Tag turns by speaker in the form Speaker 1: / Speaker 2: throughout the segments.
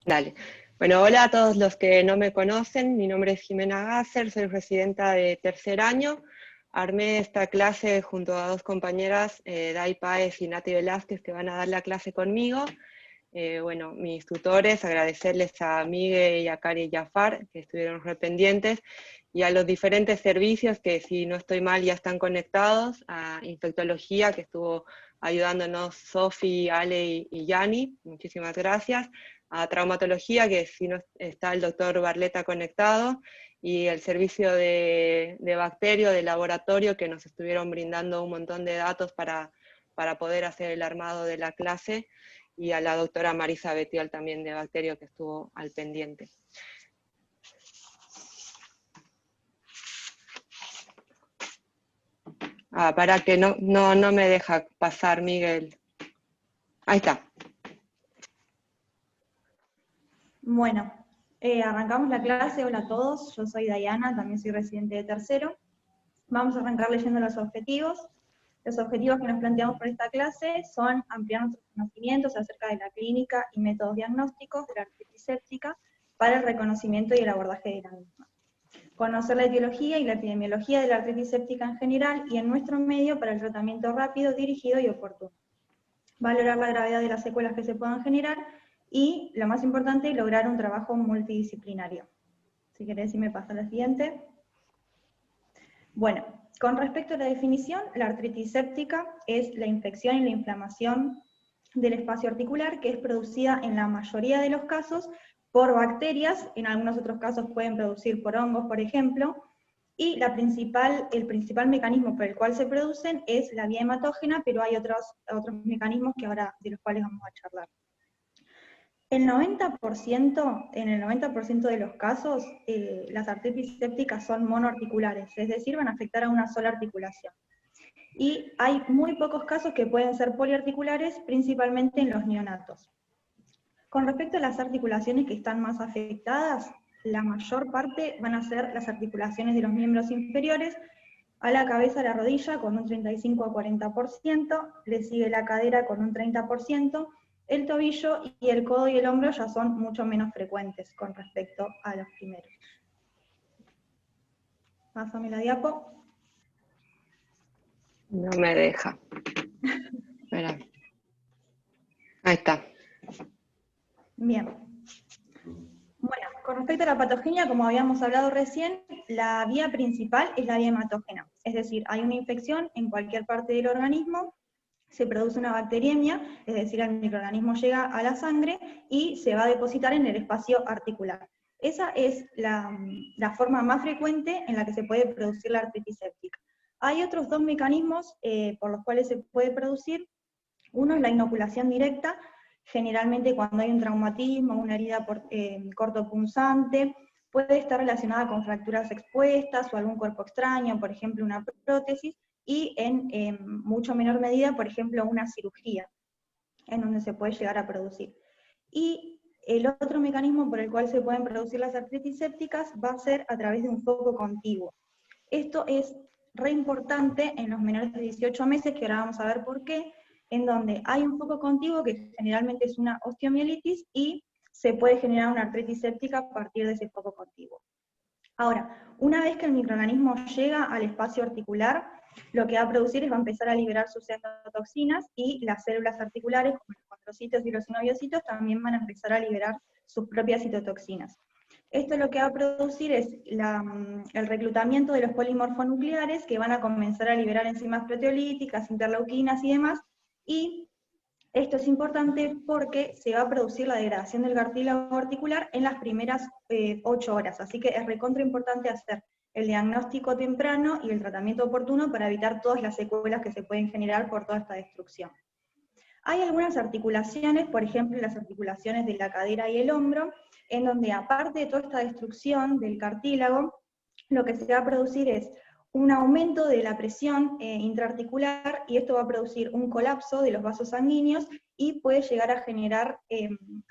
Speaker 1: Dale. Bueno, hola a todos los que no me conocen. Mi nombre es Jimena Gasser, soy residenta de tercer año. Armé esta clase junto a dos compañeras, Dai Páez y Nati Velázquez, que van a dar la clase conmigo. Bueno, mis tutores, agradecerles a Miguel y a Cari Jafar, que estuvieron rependientes, y a los diferentes servicios que, si no estoy mal, ya están conectados, a infectología, que estuvo ayudándonos Sofi, Ale y Yani, muchísimas gracias, a traumatología, que si no está el doctor Barleta conectado, y el servicio de bacterio, de laboratorio, que nos estuvieron brindando un montón de datos para poder hacer el armado de la clase, y a la doctora Marisa Betiol también de bacterio, que estuvo al pendiente. Para que no me deja pasar, Miguel. Ahí está.
Speaker 2: Bueno, arrancamos la clase. Hola a todos, yo soy Dayana, también soy residente de tercero. Vamos a arrancar leyendo los objetivos. Los objetivos que nos planteamos para esta clase son ampliar nuestros conocimientos acerca de la clínica y métodos diagnósticos de la artritis séptica para el reconocimiento y el abordaje de la misma. Conocer la etiología y la epidemiología de la artritis séptica en general y en nuestro medio para el tratamiento rápido, dirigido y oportuno. Valorar la gravedad de las secuelas que se puedan generar y, lo más importante, lograr un trabajo multidisciplinario. Si querés, si me pasa a la siguiente. Bueno, con respecto a la definición, la artritis séptica es la infección y la inflamación del espacio articular que es producida en la mayoría de los casos por bacterias, en algunos otros casos pueden producir por hongos, por ejemplo, y el principal mecanismo por el cual se producen es la vía hematógena, pero hay otros mecanismos que ahora, de los cuales vamos a charlar. En el 90% de los casos, las artritis sépticas son monoarticulares, es decir, van a afectar a una sola articulación. Y hay muy pocos casos que pueden ser poliarticulares, principalmente en los neonatos. Con respecto a las articulaciones que están más afectadas, la mayor parte van a ser las articulaciones de los miembros inferiores, a la cabeza, a la rodilla, con un 35 a 40%, le sigue la cadera con un 30%, el tobillo y el codo y el hombro ya son mucho menos frecuentes con respecto a los primeros. Pásame la diapo.
Speaker 1: No me deja. Espera. Ahí está.
Speaker 2: Bien. Bueno, con respecto a la patogenia, como habíamos hablado recién, la vía principal es la vía hematógena. Es decir, hay una infección en cualquier parte del organismo, se produce una bacteriemia, es decir, el microorganismo llega a la sangre y se va a depositar en el espacio articular. Esa es la forma más frecuente en la que se puede producir la artritis séptica. Hay otros dos mecanismos por los cuales se puede producir. Uno es la inoculación directa, generalmente cuando hay un traumatismo, una herida cortopunzante, puede estar relacionada con fracturas expuestas o algún cuerpo extraño, por ejemplo una prótesis, y en mucho menor medida, por ejemplo, una cirugía, en donde se puede llegar a producir. Y el otro mecanismo por el cual se pueden producir las artritis sépticas va a ser a través de un foco contiguo. Esto es re importante en los menores de 18 meses, que ahora vamos a ver por qué, en donde hay un foco contiguo que generalmente es una osteomielitis y se puede generar una artritis séptica a partir de ese foco contiguo. Ahora, una vez que el microorganismo llega al espacio articular, lo que va a producir es va a empezar a liberar sus citotoxinas y las células articulares, como los condrocitos y los sinoviocitos, también van a empezar a liberar sus propias citotoxinas. Esto lo que va a producir es el reclutamiento de los polimorfonucleares que van a comenzar a liberar enzimas proteolíticas, interleuquinas y demás, y esto es importante porque se va a producir la degradación del cartílago articular en las primeras 8 horas, así que es recontra importante hacer el diagnóstico temprano y el tratamiento oportuno para evitar todas las secuelas que se pueden generar por toda esta destrucción. Hay algunas articulaciones, por ejemplo las articulaciones de la cadera y el hombro, en donde aparte de toda esta destrucción del cartílago, lo que se va a producir es un aumento de la presión intraarticular, y esto va a producir un colapso de los vasos sanguíneos y puede llegar a generar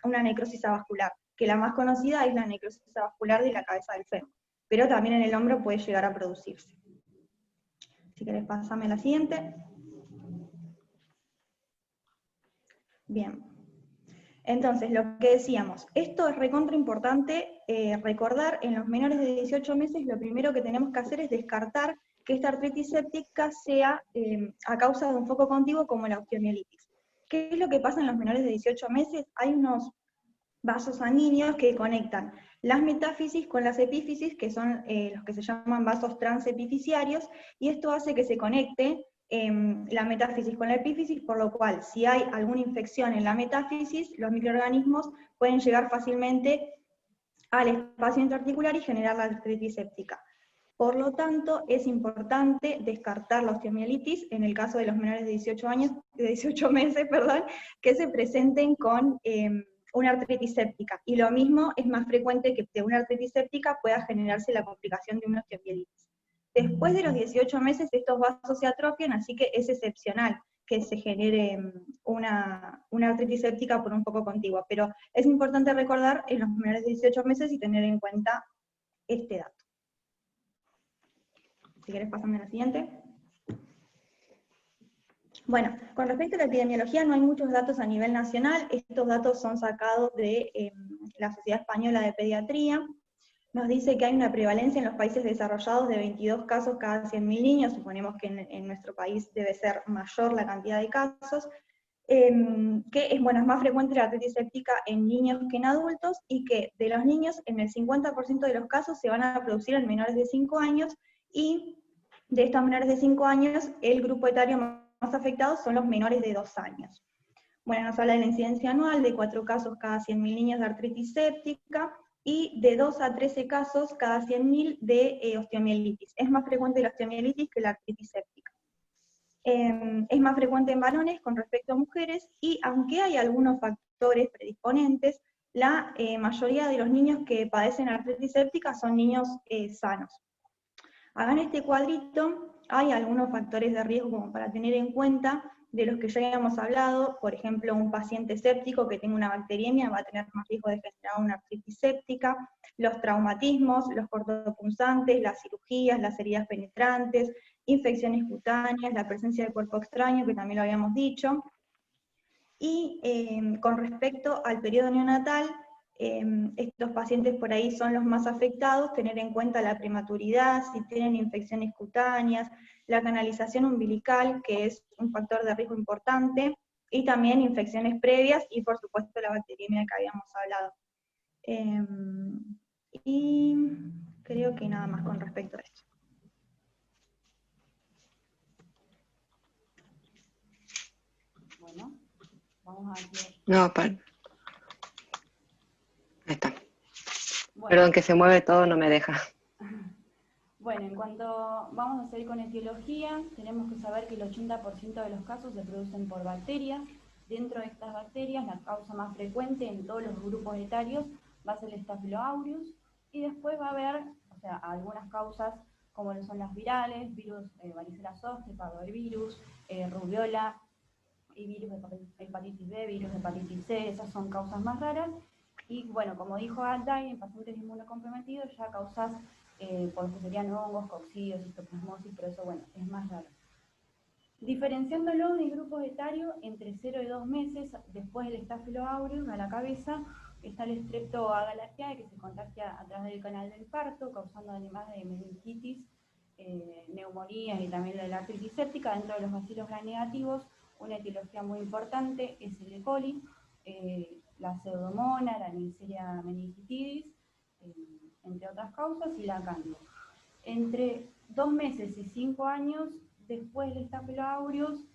Speaker 2: una necrosis avascular, que la más conocida es la necrosis avascular de la cabeza del fémur, pero también en el hombro puede llegar a producirse. Si querés, pasame la siguiente. Bien. Entonces, lo que decíamos, esto es recontra importante recordar, en los menores de 18 meses lo primero que tenemos que hacer es descartar que esta artritis séptica sea a causa de un foco contiguo como la osteomielitis. ¿Qué es lo que pasa en los menores de 18 meses? Hay unos vasos sanguíneos que conectan las metáfisis con las epífisis, que son los que se llaman vasos transepificiarios, y esto hace que se conecte la metáfisis con la epífisis, por lo cual, si hay alguna infección en la metáfisis, los microorganismos pueden llegar fácilmente al espacio interarticular y generar la artritis séptica. Por lo tanto, es importante descartar la osteomielitis en el caso de los menores de 18 meses, que se presenten con una artritis séptica. Y lo mismo es más frecuente que de una artritis séptica pueda generarse la complicación de una osteomielitis. Después de los 18 meses estos vasos se atrofian, así que es excepcional que se genere una artritis séptica por un foco contiguo. Pero es importante recordar en los menores de 18 meses y tener en cuenta este dato. Si querés pasarme a la siguiente. Bueno, con respecto a la epidemiología no hay muchos datos a nivel nacional, estos datos son sacados de la Sociedad Española de Pediatría. Nos dice que hay una prevalencia en los países desarrollados de 22 casos cada 100.000 niños, suponemos que en nuestro país debe ser mayor la cantidad de casos, que es más frecuente la artritis séptica en niños que en adultos, y que de los niños en el 50% de los casos se van a producir en menores de 5 años, y de estos menores de 5 años, el grupo etario más afectado son los menores de 2 años. Bueno, nos habla de la incidencia anual de 4 casos cada 100.000 niños de artritis séptica, y de 2 a 13 casos cada 100.000 de osteomielitis. Es más frecuente la osteomielitis que la artritis séptica. Es más frecuente en varones con respecto a mujeres, y aunque hay algunos factores predisponentes, la mayoría de los niños que padecen artritis séptica son niños sanos. Acá en este cuadrito hay algunos factores de riesgo como para tener en cuenta, de los que ya habíamos hablado. Por ejemplo, un paciente séptico que tenga una bacteriemia va a tener más riesgo de generar una artritis séptica, los traumatismos, los cortopunzantes, las cirugías, las heridas penetrantes, infecciones cutáneas, la presencia de cuerpo extraño, que también lo habíamos dicho. Y con respecto al periodo neonatal, estos pacientes por ahí son los más afectados, tener en cuenta la prematuridad, si tienen infecciones cutáneas, la canalización umbilical, que es un factor de riesgo importante, y también infecciones previas, y por supuesto la bacteriemia que habíamos hablado. Y creo que nada más con respecto a esto.
Speaker 3: Bueno, vamos a ver.
Speaker 1: No, ahí está.
Speaker 3: Bueno.
Speaker 1: Perdón, que se mueve todo, no me deja.
Speaker 3: Bueno, en cuanto vamos a seguir con etiología, tenemos que saber que el 80% de los casos se producen por bacterias. Dentro de estas bacterias, la causa más frecuente en todos los grupos etarios va a ser el Staphylo aureus, y después va a haber, algunas causas como lo son las virales, virus varicela zoster, parvovirus, rubiola, y virus de hepatitis B, virus de hepatitis C, esas son causas más raras. Y bueno, como dijo Alday, en pacientes inmunocomprometidos ya causas porque serían hongos, coccidios, histoplasmosis, pero eso, bueno, es más raro. Diferenciándolo de grupos etarios, entre 0 y 2 meses después del Staphylo aureus a la cabeza, está el Streptoagalaceae, que se contagia a través del canal del parto, causando además de meningitis, neumonías y también la artritis séptica. Dentro de los bacilos gram negativos, una etiología muy importante es el E. coli, la pseudomonas, la Neisseria meningitidis, entre otras causas, y la Candida. Entre 2 meses y 5 años después del Staphylo aureus,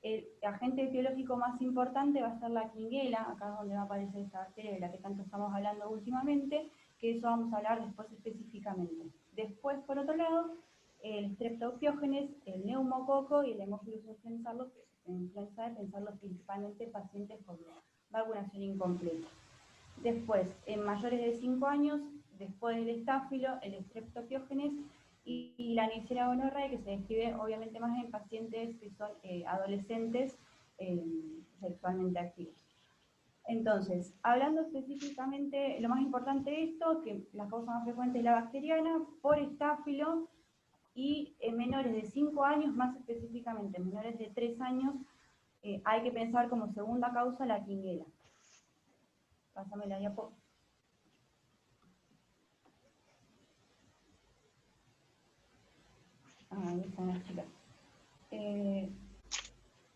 Speaker 3: el agente etiológico más importante va a ser la Klebsiella, acá es donde va a aparecer esta bacteria de la que tanto estamos hablando últimamente, que eso vamos a hablar después específicamente. Después, por otro lado, el Streptococcus, el neumococo y el Haemophilus influenzae, pensarlos principalmente pacientes con vacunación incompleta. Después, en mayores de 5 años, después del estáfilo, el Streptococcus y la Neisseria gonorrhoeae, que se describe obviamente más en pacientes que son adolescentes sexualmente activos. Entonces, hablando específicamente, lo más importante de esto, que la causa más frecuente es la bacteriana, por estáfilo, y en menores de 5 años, más específicamente en menores de 3 años, hay que pensar como segunda causa la Klebsiella. Pásame la diapo. Ahí están las chicas.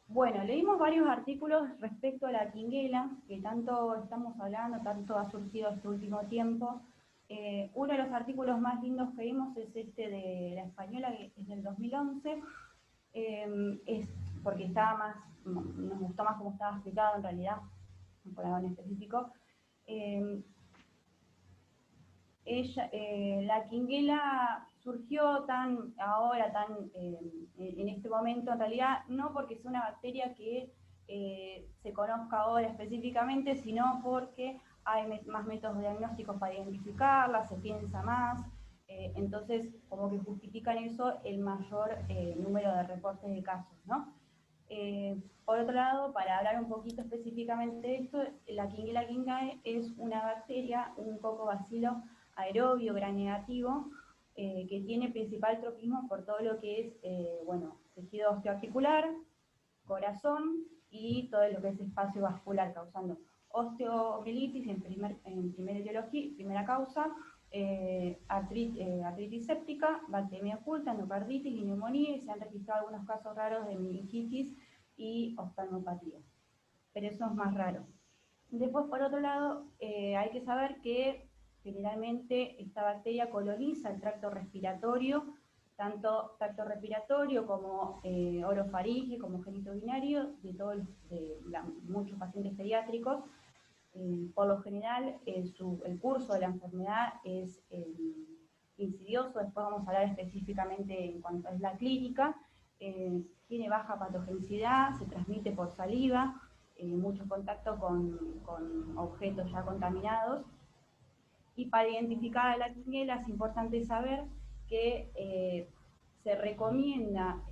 Speaker 3: Bueno, leímos varios artículos respecto a la quinguela, que tanto estamos hablando, tanto ha surgido este último tiempo. Uno de los artículos más lindos que vimos es este de La Española, que es del 2011, es porque estaba más, nos gustó más cómo estaba explicado en realidad, por algo en específico. La quinguela surgió ahora, en este momento, en realidad, no porque sea una bacteria que se conozca ahora específicamente, sino porque hay más métodos diagnósticos para identificarla, se piensa más, entonces como que justifican eso el mayor número de reportes de casos, ¿no? Por otro lado, para hablar un poquito específicamente de esto, la Quinguela quingae es una bacteria, un cocobacilo aerobio gram negativo, que tiene principal tropismo por todo lo que es, tejido osteoarticular, corazón y todo lo que es espacio vascular, causando osteomielitis en primera causa, artritis séptica, bactemia oculta, endocarditis y neumonía, y se han registrado algunos casos raros de meningitis y oftalmopatía, pero eso es más raro. Después, por otro lado, hay que saber que generalmente esta bacteria coloniza el tracto respiratorio, tanto tracto respiratorio como orofaringe, como genitourinario, de muchos pacientes pediátricos. Por lo general, el curso de la enfermedad es insidioso, después vamos a hablar específicamente en cuanto es la clínica. Tiene baja patogenicidad, se transmite por saliva, mucho contacto con objetos ya contaminados. Y para identificar a la quinguela es importante saber que se recomienda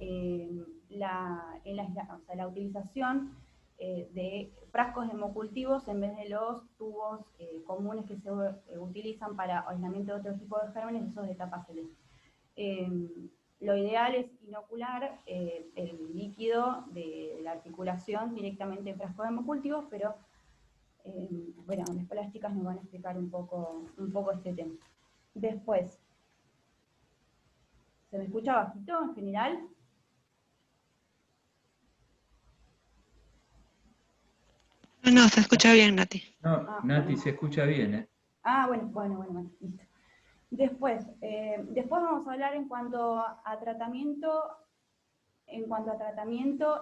Speaker 3: la utilización de frascos hemocultivos en vez de los tubos comunes que se utilizan para aislamiento de otro tipo de gérmenes, esos de tapa celeste. Lo ideal es inocular el líquido de la articulación directamente en frascos hemocultivos, pero bueno, después las chicas nos van a explicar un poco este tema. Después, ¿se me escucha bajito en general?
Speaker 1: No, se escucha bien, Nati.
Speaker 4: No, Nati,
Speaker 3: bueno.
Speaker 4: se escucha bien, ¿eh?
Speaker 3: Bueno, listo. Después vamos a hablar en cuanto a tratamiento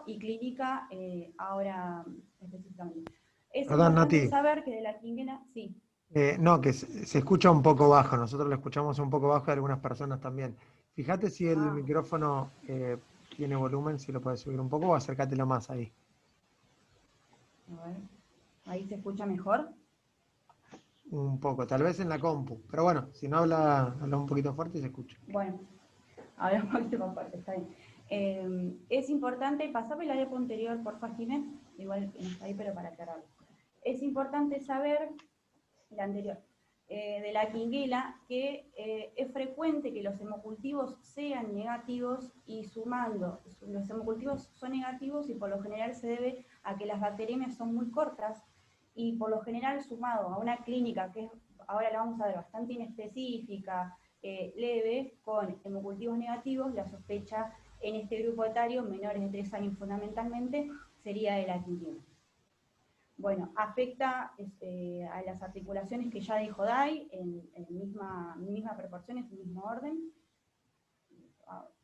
Speaker 3: y clínica, ahora específicamente. Es
Speaker 5: Perdón,
Speaker 3: importante
Speaker 5: Nati.
Speaker 3: saber que de la quinguela, sí.
Speaker 5: No, que se escucha un poco bajo. Nosotros lo escuchamos un poco bajo y algunas personas también. Fíjate si el micrófono tiene volumen, si lo puedes subir un poco o acércatelo más ahí.
Speaker 3: A ver, ¿ahí se escucha mejor?
Speaker 5: Un poco, tal vez en la compu. Pero bueno, si no habla un poquito fuerte y se escucha.
Speaker 3: Bueno, habla un poquito más fuerte, está bien. Es importante, pasame la diapo anterior, porfa, Jiménez, igual no está ahí, pero para aclararlo. Es importante saber, la anterior, de la quinguela, que es frecuente que los hemocultivos sean negativos y sumando, los hemocultivos son negativos y por lo general se debe a que las bacteriemias son muy cortas y por lo general sumado a una clínica que ahora la vamos a ver bastante inespecífica, leve, con hemocultivos negativos, la sospecha en este grupo etario, menores de 3 años fundamentalmente, sería de la quinguela. Bueno, afecta a las articulaciones que ya dijo Dai, en misma proporción, en el mismo orden.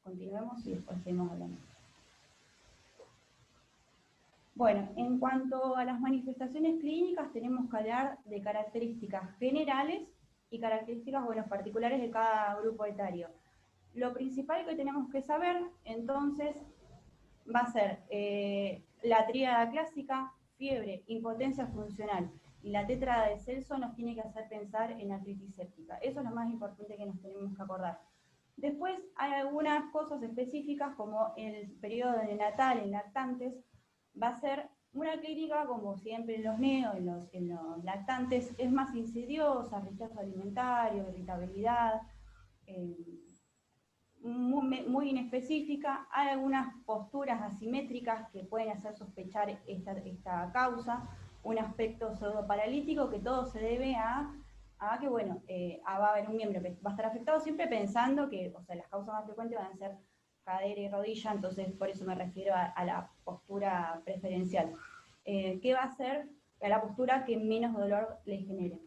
Speaker 3: Continuemos y después seguimos hablando. Bueno, en cuanto a las manifestaciones clínicas, tenemos que hablar de características generales y características, particulares de cada grupo etario. Lo principal que tenemos que saber, entonces, va a ser la tríada clásica: fiebre, impotencia funcional, y la tétrada de Celso nos tiene que hacer pensar en artritis séptica. Eso es lo más importante que nos tenemos que acordar. Después hay algunas cosas específicas, como el periodo neonatal en lactantes, va a ser una clínica, como siempre en los neos, en los lactantes, es más insidiosa, rechazo alimentario, irritabilidad, muy inespecífica. Hay algunas posturas asimétricas que pueden hacer sospechar esta causa. un aspecto pseudoparalítico, que todo se debe a que, bueno, va a haber un miembro que va a estar afectado, siempre pensando que, o sea, las causas más frecuentes van a ser cadera y rodilla, entonces por eso me refiero a la postura preferencial. ¿Qué va a hacer? A la postura que menos dolor le genere.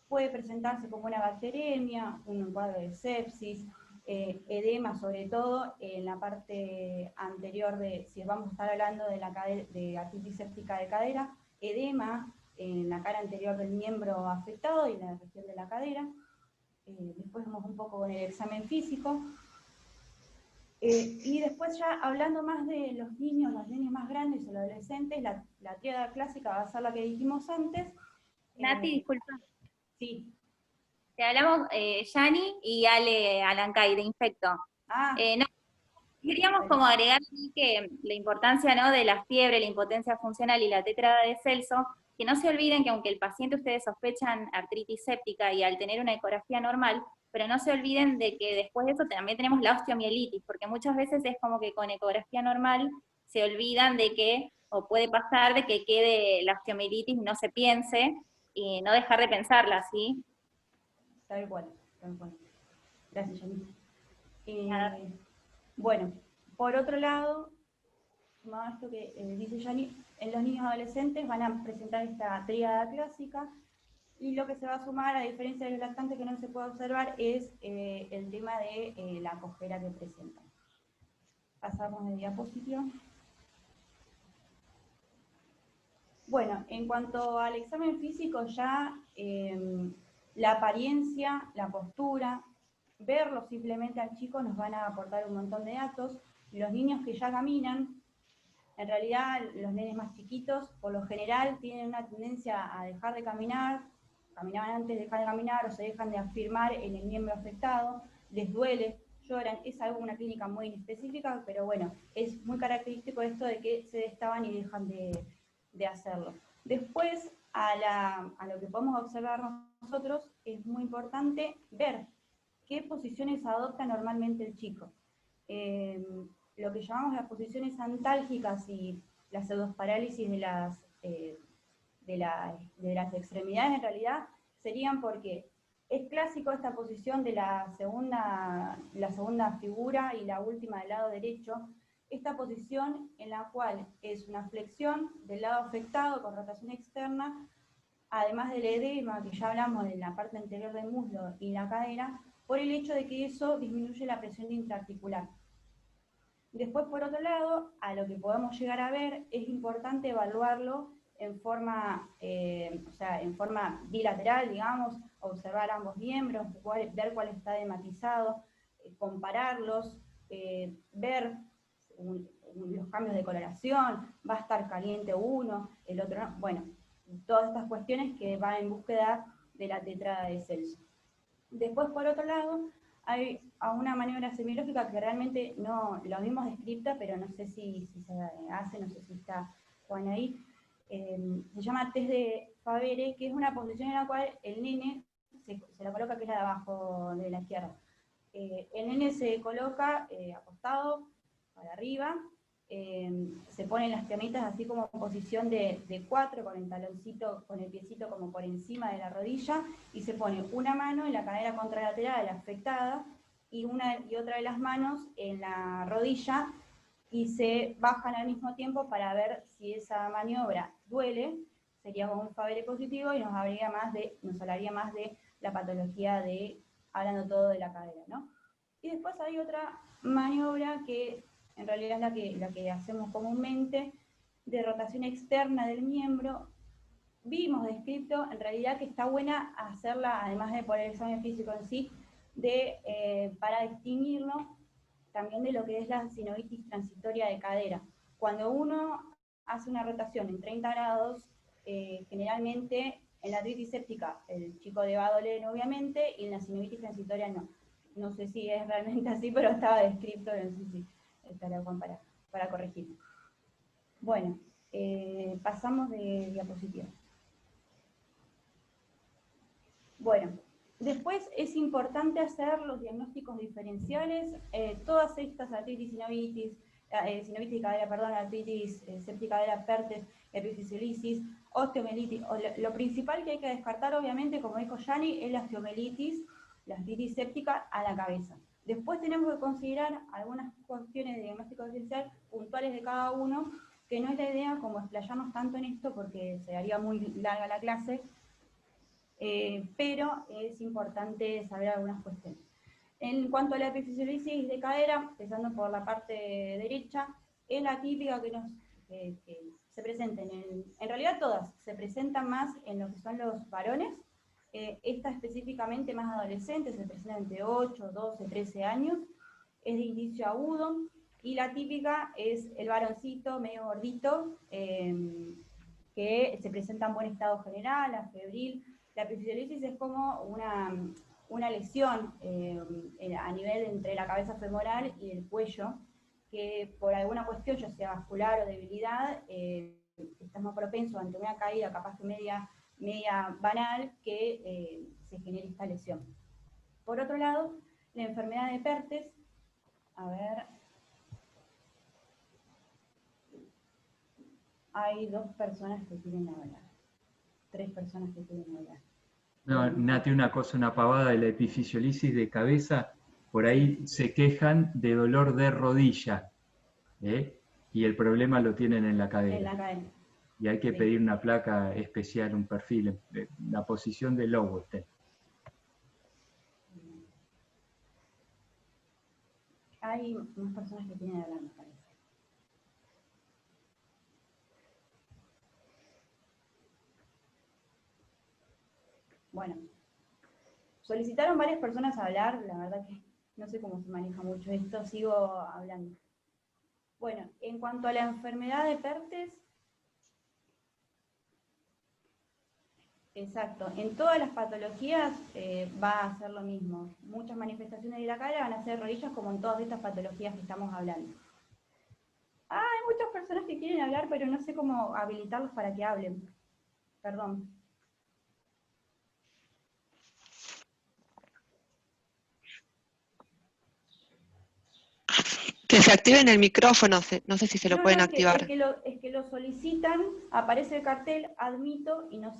Speaker 3: Puede presentarse como una bacteremia, un cuadro de sepsis, edema, sobre todo en la parte anterior de, si vamos a estar hablando de artritis séptica de cadera, edema en la cara anterior del miembro afectado y en la región de la cadera. Después vamos un poco con el examen físico. Y después ya hablando más de los niños más grandes o los adolescentes, la tríada clásica va a ser la que dijimos antes.
Speaker 4: Nati, disculpa.
Speaker 3: Sí.
Speaker 4: Te hablamos Yani y Ale Alancay, de Infecto. No, queríamos como agregar que la importancia, ¿no?, de la fiebre, la impotencia funcional y la tétrada de Celso, que no se olviden que aunque el paciente ustedes sospechan artritis séptica y al tener una ecografía normal, pero no se olviden de que después de eso también tenemos la osteomielitis, porque muchas veces es como que con ecografía normal se olvidan de que, o puede pasar de que quede la osteomielitis y no se piense, y no dejar de pensarla, ¿sí?
Speaker 3: Tal cual, tal cual. Gracias, Yani. Bueno, por otro lado, sumado esto que dice Yani, en los niños adolescentes van a presentar esta tríada clásica, y lo que se va a sumar, a diferencia de los lactantes que no se puede observar, es el tema de la cojera que presentan. Pasamos de diapositiva. Bueno, en cuanto al examen físico, ya la apariencia, la postura, verlo simplemente al chico nos van a aportar un montón de datos. Los niños que ya caminan, en realidad los nenes más chiquitos, por lo general, tienen una tendencia a dejar de caminar, caminaban antes, dejan de caminar o se dejan de afirmar en el miembro afectado, les duele, lloran, es algo, una clínica muy específica, pero bueno, es muy característico esto de que se destaban y dejan de hacerlo. Después, a lo que podemos observar nosotros, es muy importante ver qué posiciones adopta normalmente el chico. Lo que llamamos las posiciones antálgicas y las pseudoparálisis de las extremidades, en realidad, serían porque es clásico esta posición de la segunda figura y la última del lado derecho, esta posición en la cual es una flexión del lado afectado con rotación externa, además del edema, que ya hablamos de la parte anterior del muslo y la cadera, por el hecho de que eso disminuye la presión intraarticular. Después, por otro lado, a lo que podemos llegar a ver, es importante evaluarlo en forma bilateral, digamos, observar ambos miembros, ver cuál está edematizado, compararlos, ver los cambios de coloración, va a estar caliente uno, el otro no. Bueno, todas estas cuestiones que van en búsqueda de la tetrada de Celso. Después, por otro lado, hay una maniobra semiológica que realmente no, lo vimos descripta, pero no sé si se hace, no sé si está Juan ahí. Se llama test de Favere, que es una posición en la cual el nene se la coloca, que es la de abajo de la izquierda. El nene se coloca acostado, para arriba, se ponen las piernitas así como en posición de 4, con el taloncito, con el piecito como por encima de la rodilla, y se pone una mano en la cadera contralateral afectada y otra de las manos en la rodilla, y se bajan al mismo tiempo para ver si esa maniobra duele. Sería como un Favere positivo y nos hablaría más de la patología hablando todo de la cadera, ¿no? Y después hay otra maniobra que en realidad es la que hacemos comúnmente, de rotación externa del miembro. Vimos descrito, en realidad, que está buena hacerla, además de por el examen físico en sí, para distinguirlo también de lo que es la sinovitis transitoria de cadera. Cuando uno hace una rotación en 30 grados, generalmente en la artritis séptica el chico le va a doler, obviamente, y en la sinovitis transitoria no. No sé si es realmente así, pero estaba descrito, no sé si estará Juan para corregir. Bueno, pasamos de diapositiva. Bueno, después es importante hacer los diagnósticos diferenciales. Todas estas artritis sinovitis de cadera, perdón, artritis séptica de la Perthes, artritis cilicis, Osteomielitis. Lo principal que hay que descartar, obviamente, como dijo Yani, es la osteomielitis, la osteomielitis séptica a la cabeza. Después tenemos que considerar algunas cuestiones de diagnóstico diferencial puntuales de cada uno, que no es la idea como explayarnos tanto en esto porque se haría muy larga la clase, pero es importante saber algunas cuestiones. En cuanto a la epifisiolisis de cadera, empezando por la parte derecha, es la típica que se presenta en realidad todas, se presentan más en lo que son los varones, esta específicamente más adolescente, se presenta entre 8, 12, 13 años, es de inicio agudo, y la típica es el varoncito medio gordito, que se presenta en buen estado general, afebril. La epifisiolisis es como una lesión a nivel entre la cabeza femoral y el cuello, que por alguna cuestión, ya sea vascular o debilidad, estás más propenso ante una caída capaz que media banal que se genere esta lesión. Por otro lado, la enfermedad de Pertes, a ver, hay 2 personas que quieren hablar, 3 personas que quieren hablar.
Speaker 6: No, Nati, una pavada de la epifisiolisis de cabeza, por ahí se quejan de dolor de rodilla, y el problema lo tienen en la cadera.
Speaker 3: En la cadera.
Speaker 6: Y hay que pedir una placa especial, un perfil, la posición de Lowenstein.
Speaker 3: Hay más personas que quieren hablar, me parece. Bueno, solicitaron varias personas a hablar, la verdad que no sé cómo se maneja mucho esto, sigo hablando. Bueno, en cuanto a la enfermedad de Pertes, exacto, en todas las patologías va a ser lo mismo. Muchas manifestaciones de la cadera van a ser rodillas como en todas estas patologías que estamos hablando. Hay muchas personas que quieren hablar, pero no sé cómo habilitarlos para que hablen. Perdón.
Speaker 1: Que se activen el micrófono, no sé si se lo pueden activar.
Speaker 3: Es que lo solicitan, aparece el cartel, admito, y no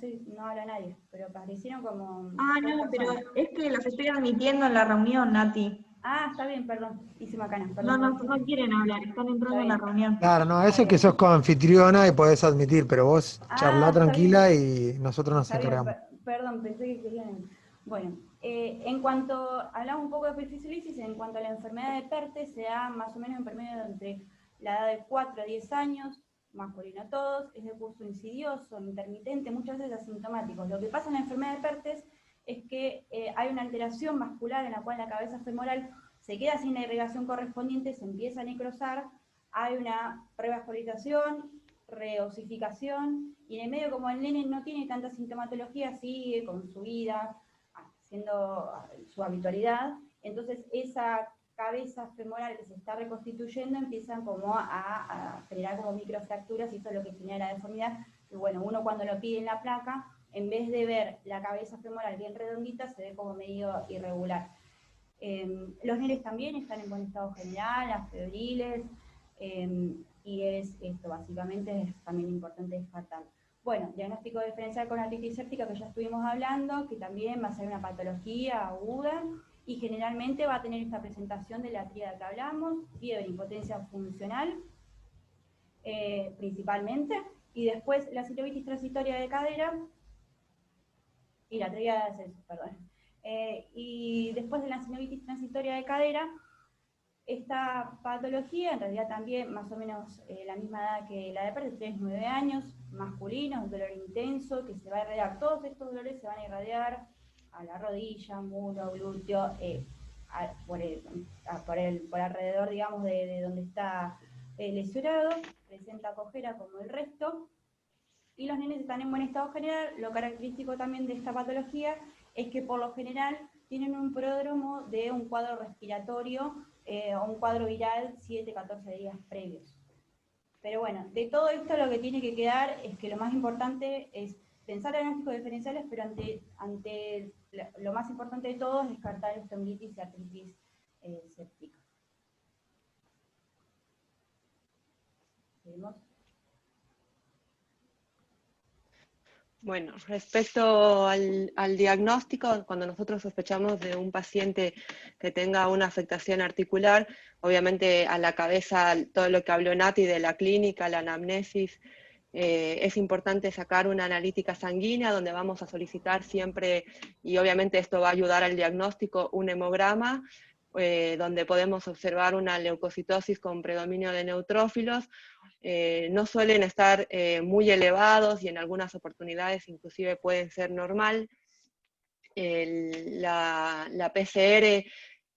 Speaker 3: habla nadie, pero aparecieron como...
Speaker 2: No, pero es que los estoy admitiendo en la reunión, Nati.
Speaker 3: Está bien, perdón, hice macana, perdón.
Speaker 2: No quieren hablar, están entrando en la reunión.
Speaker 5: Claro, no, eso es que sos coanfitriona y podés admitir, pero vos charlá tranquila y nosotros nos encargamos.
Speaker 3: Perdón, pensé que querían... Bueno, en cuanto, hablamos un poco de epifisiolisis, en cuanto a la enfermedad de Pertes, se da más o menos en promedio entre la edad de 4 a 10 años, masculino a todos, es de curso insidioso, intermitente, muchas veces asintomático. Lo que pasa en la enfermedad de Pertes es que hay una alteración vascular en la cual la cabeza femoral se queda sin la irrigación correspondiente, se empieza a necrosar, hay una revascularización, reosificación, y en el medio, como el nene no tiene tanta sintomatología, sigue con su vida, haciendo su habitualidad, entonces esa cabeza femoral que se está reconstituyendo empiezan como a generar como microfracturas, y eso es lo que genera la deformidad, que bueno, uno cuando lo pide en la placa, en vez de ver la cabeza femoral bien redondita, se ve como medio irregular. Los nenes también están en buen estado general, afebriles, y es esto, básicamente es también importante descartar. Bueno, diagnóstico diferencial con artritis séptica, que ya estuvimos hablando, que también va a ser una patología aguda, y generalmente va a tener esta presentación de la tríada que hablamos, fiebre, impotencia funcional, principalmente, y después la sinovitis transitoria de cadera, y la tríada de Celsus, perdón. Y después de la sinovitis transitoria de cadera, esta patología, en realidad también más o menos la misma edad que la de Pertes, 3-9 años, masculino, un dolor intenso, que se va a irradiar, todos estos dolores se van a irradiar a la rodilla, muslo, glúteo, por alrededor, digamos, de donde está lesionado, presenta cojera como el resto, y los nenes están en buen estado general. Lo característico también de esta patología es que por lo general tienen un pródromo de un cuadro respiratorio o un cuadro viral 7-14 días previos. Pero bueno, de todo esto lo que tiene que quedar es que lo más importante es pensar en diagnósticos diferenciales, pero ante lo más importante de todo es descartar osteomielitis y artritis séptica. ¿Seguimos?
Speaker 1: Bueno, respecto al diagnóstico, cuando nosotros sospechamos de un paciente que tenga una afectación articular, obviamente a la cabeza, todo lo que habló Nati de la clínica, la anamnesis, es importante sacar una analítica sanguínea donde vamos a solicitar siempre, y obviamente esto va a ayudar al diagnóstico, un hemograma, donde podemos observar una leucocitosis con predominio de neutrófilos. No suelen estar muy elevados y en algunas oportunidades inclusive pueden ser normal. La PCR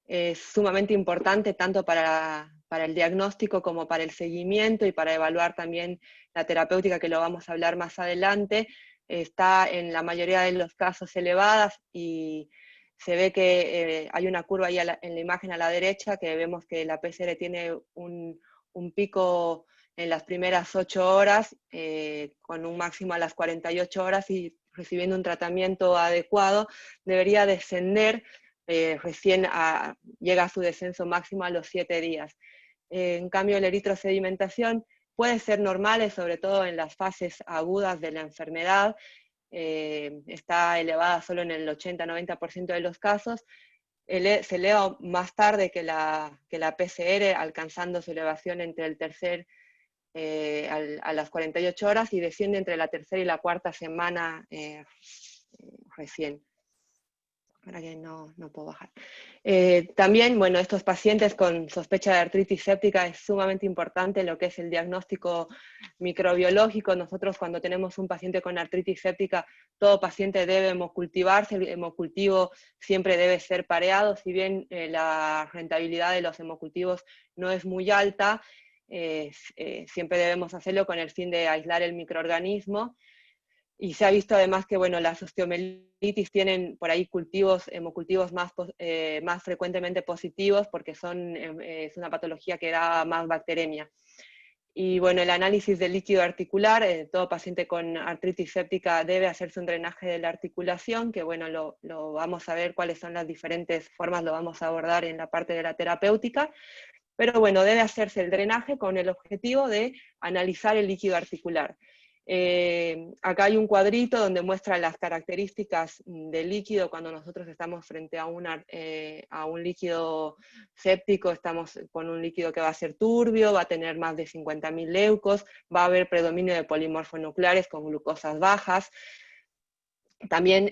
Speaker 1: es sumamente importante tanto para el diagnóstico como para el seguimiento y para evaluar también la terapéutica, que lo vamos a hablar más adelante. Está en la mayoría de los casos elevadas y se ve que hay una curva ahí en la imagen a la derecha, que vemos que la PCR tiene un pico en las primeras 8 horas, con un máximo a las 48 horas, y recibiendo un tratamiento adecuado debería descender, recién llega a su descenso máximo a los 7 días. En cambio, la eritrosedimentación puede ser normal, sobre todo en las fases agudas de la enfermedad, está elevada solo en el 80-90% de los casos. Se eleva más tarde que la PCR, alcanzando su elevación entre el tercer a las 48 horas, y desciende entre la tercera y la cuarta semana recién. Ahora que no puedo bajar. También, bueno, estos pacientes con sospecha de artritis séptica es sumamente importante lo que es el diagnóstico microbiológico. Nosotros, cuando tenemos un paciente con artritis séptica, todo paciente debe hemocultivarse. El hemocultivo siempre debe ser pareado. Si bien la rentabilidad de los hemocultivos no es muy alta, siempre debemos hacerlo con el fin de aislar el microorganismo. Y se ha visto además que, bueno, las osteomielitis tienen por ahí hemocultivos más frecuentemente positivos, porque es una patología que da más bacteremia. Y bueno, el análisis del líquido articular, todo paciente con artritis séptica debe hacerse un drenaje de la articulación, que bueno, lo vamos a ver cuáles son las diferentes formas, lo vamos a abordar en la parte de la terapéutica. Pero bueno, debe hacerse el drenaje con el objetivo de analizar el líquido articular. Acá hay un cuadrito donde muestra las características del líquido cuando nosotros estamos frente a un líquido séptico. Estamos con un líquido que va a ser turbio, va a tener más de 50.000 leucos, va a haber predominio de polimorfonucleares con glucosas bajas. También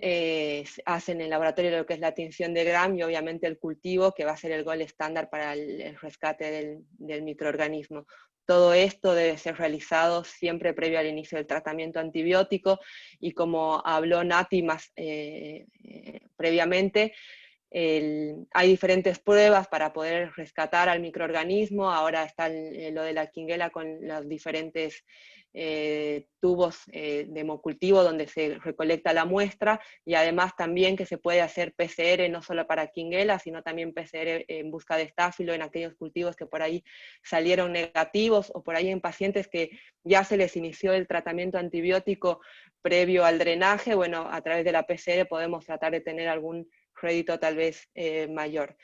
Speaker 1: hacen en el laboratorio lo que es la tinción de Gram y obviamente el cultivo, que va a ser el gold estándar para el rescate del microorganismo. Todo esto debe ser realizado siempre previo al inicio del tratamiento antibiótico, y como habló Nati más previamente, hay diferentes pruebas para poder rescatar al microorganismo. Ahora está lo de la Quinguela con los diferentes tubos de hemocultivo donde se recolecta la muestra, y además también que se puede hacer PCR no solo para Quinguela, sino también PCR en busca de estáfilo en aquellos cultivos que por ahí salieron negativos, o por ahí en pacientes que ya se les inició el tratamiento antibiótico previo al drenaje. Bueno, a través de la PCR podemos tratar de tener algún rédito tal vez mayor.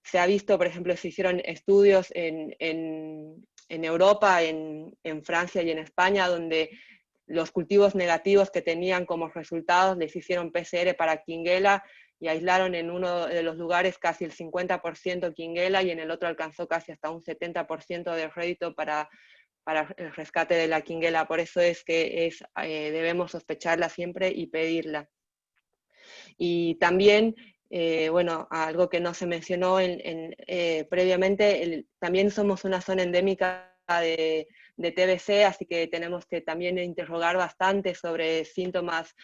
Speaker 1: Se ha visto, por ejemplo, se hicieron estudios en Europa, en Francia y en España, donde los cultivos negativos que tenían como resultados les hicieron PCR para Quinguela y aislaron en uno de los lugares casi el 50% Quinguela y en el otro alcanzó casi hasta un 70% de rédito para el rescate de la Quinguela. Por eso es que debemos sospecharla siempre y pedirla. Y también, bueno, algo que no se mencionó previamente, también somos una zona endémica de TBC, así que tenemos que también interrogar bastante sobre síntomas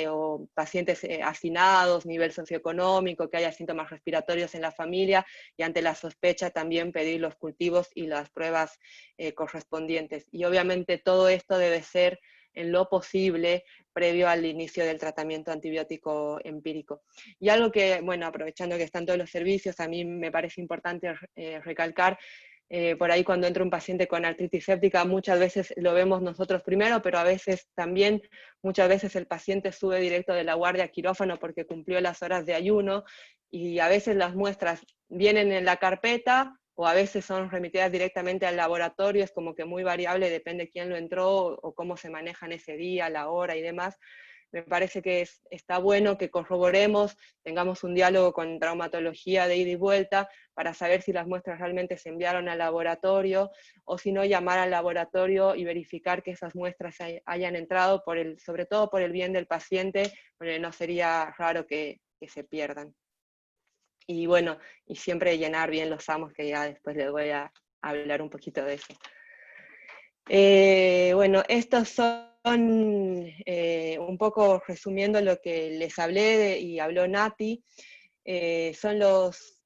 Speaker 1: o pacientes hacinados, nivel socioeconómico, que haya síntomas respiratorios en la familia, y ante la sospecha también pedir los cultivos y las pruebas correspondientes. Y obviamente todo esto debe ser en lo posible previo al inicio del tratamiento antibiótico empírico. Y algo que, bueno, aprovechando que están todos los servicios, a mí me parece importante recalcar, por ahí cuando entra un paciente con artritis séptica, muchas veces lo vemos nosotros primero, pero a veces también, muchas veces el paciente sube directo de la guardia a quirófano porque cumplió las horas de ayuno, y a veces las muestras vienen en la carpeta, o a veces son remitidas directamente al laboratorio, es como que muy variable, depende quién lo entró o cómo se manejan ese día, la hora y demás. Me parece que está bueno que corroboremos, tengamos un diálogo con traumatología de ida y vuelta para saber si las muestras realmente se enviaron al laboratorio, o si no, llamar al laboratorio y verificar que esas muestras hayan entrado, sobre todo por el bien del paciente, porque no sería raro que se pierdan. Y bueno, y siempre llenar bien los amos, que ya después les voy a hablar un poquito de eso. Bueno, estos son un poco resumiendo lo que les hablé y habló Nati, son los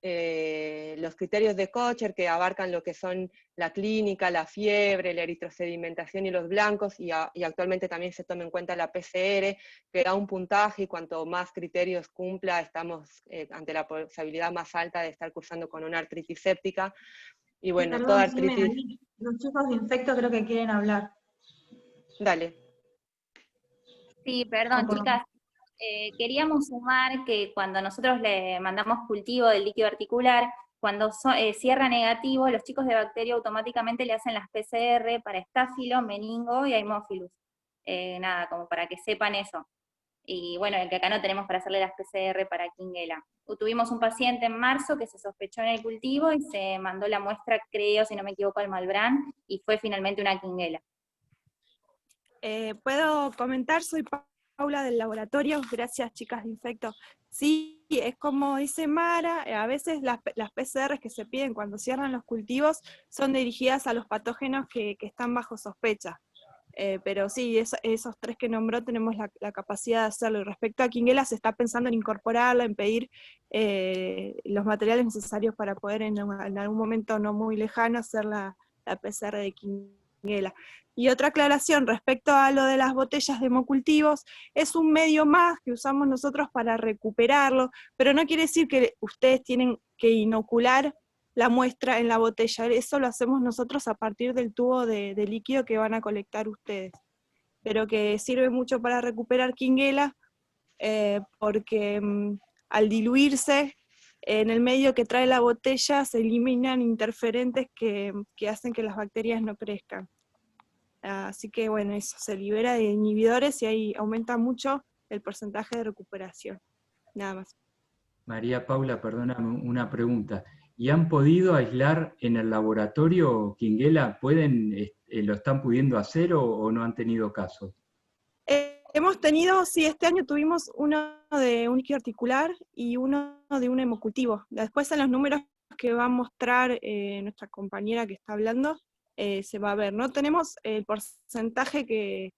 Speaker 1: criterios de Kocher, que abarcan lo que son la clínica, la fiebre, la eritrosedimentación y los blancos, y actualmente también se toma en cuenta la PCR, que da un puntaje, y cuanto más criterios cumpla, estamos ante la posibilidad más alta de estar cursando con una artritis séptica. Y bueno,
Speaker 2: perdón,
Speaker 1: toda artritis...
Speaker 2: Jimena, los chicos de Infecto creo que quieren hablar.
Speaker 1: Dale.
Speaker 4: Sí, perdón, chicas. Queríamos sumar que cuando nosotros le mandamos cultivo del líquido articular, cuando cierra negativo, los chicos de bacteria automáticamente le hacen las PCR para estáfilo, meningo y haemophilus. Nada, como para que sepan eso. Y bueno, el que acá no tenemos para hacerle las PCR para Quinguela. Tuvimos un paciente en marzo que se sospechó en el cultivo y se mandó la muestra, creo, si no me equivoco, al Malbrán, y fue finalmente una Quinguela.
Speaker 7: ¿Puedo comentar? Soy Paula del laboratorio. Gracias, chicas de Infecto. Sí, es como dice Mara, a veces las PCR que se piden cuando cierran los cultivos son dirigidas a los patógenos que están bajo sospecha. Pero sí, esos 3 que nombró tenemos la capacidad de hacerlo. Y respecto a Quinguela, se está pensando en incorporarla, en pedir los materiales necesarios para poder en algún momento no muy lejano hacer la PCR de Quinguela. Y otra aclaración respecto a lo de las botellas de hemocultivos, es un medio más que usamos nosotros para recuperarlo, pero no quiere decir que ustedes tienen que inocular la muestra en la botella, eso lo hacemos nosotros a partir del tubo de líquido que van a colectar ustedes, pero que sirve mucho para recuperar Quinguela, porque al diluirse en el medio que trae la botella se eliminan interferentes que hacen que las bacterias no crezcan. Así que bueno, eso se libera de inhibidores y ahí aumenta mucho el porcentaje de recuperación. Nada más.
Speaker 6: María Paula, perdóname una pregunta. ¿Y han podido aislar en el laboratorio Quinguela? ¿Lo están pudiendo hacer o no han tenido caso?
Speaker 7: Hemos tenido, sí, este año tuvimos uno de un líquido articular y uno de un hemocultivo. Después en los números que va a mostrar nuestra compañera que está hablando, se va a ver. No tenemos el porcentaje que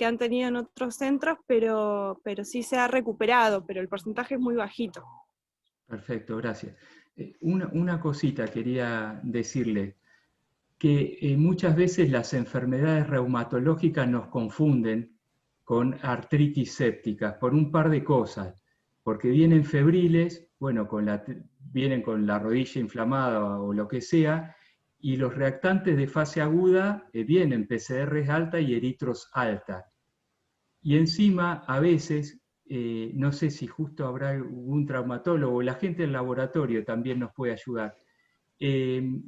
Speaker 7: han tenido en otros centros, pero sí se ha recuperado, pero el porcentaje es muy bajito.
Speaker 6: Perfecto, gracias. Una cosita quería decirle, que muchas veces las enfermedades reumatológicas nos confunden con artritis sépticas por un par de cosas, porque vienen febriles, bueno, vienen con la rodilla inflamada o lo que sea, y los reactantes de fase aguda vienen PCR alta y eritros alta. Y encima, a veces, no sé si justo habrá algún traumatólogo, la gente del laboratorio también nos puede ayudar.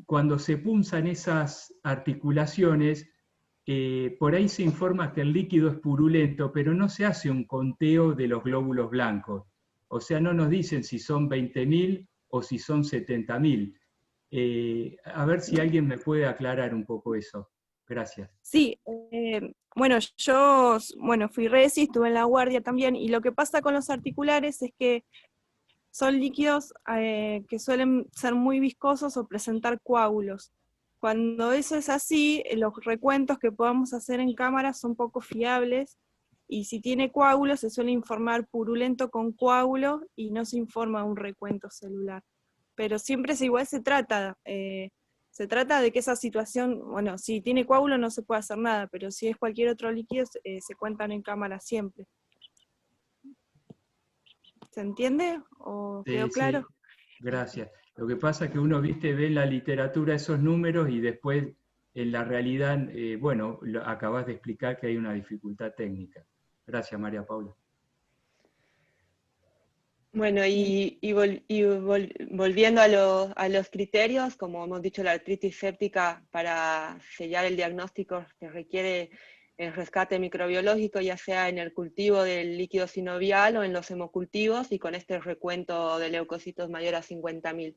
Speaker 6: Cuando se punzan esas articulaciones, por ahí se informa que el líquido es purulento, pero no se hace un conteo de los glóbulos blancos. O sea, no nos dicen si son 20.000 o si son 70.000. A ver si alguien me puede aclarar un poco eso. Gracias.
Speaker 7: Sí, bueno, yo fui resi, estuve en la guardia también, y lo que pasa con los articulares es que son líquidos que suelen ser muy viscosos o presentar coágulos. Cuando eso es así, los recuentos que podamos hacer en cámara son poco fiables, y si tiene coágulos se suele informar purulento con coágulo y no se informa un recuento celular. Pero siempre igual se trata de que esa situación, bueno, si tiene coágulo no se puede hacer nada, pero si es cualquier otro líquido se cuentan en cámara siempre. ¿Se entiende? ¿O quedó claro?
Speaker 6: Sí, gracias. Lo que pasa es que uno, ve en la literatura esos números y después en la realidad, bueno, acabas de explicar que hay una dificultad técnica. Gracias, María Paula.
Speaker 1: Bueno, volviendo a los criterios, como hemos dicho, la artritis séptica, para sellar el diagnóstico se requiere el rescate microbiológico, ya sea en el cultivo del líquido sinovial o en los hemocultivos, y con este recuento de leucocitos mayor a 50.000.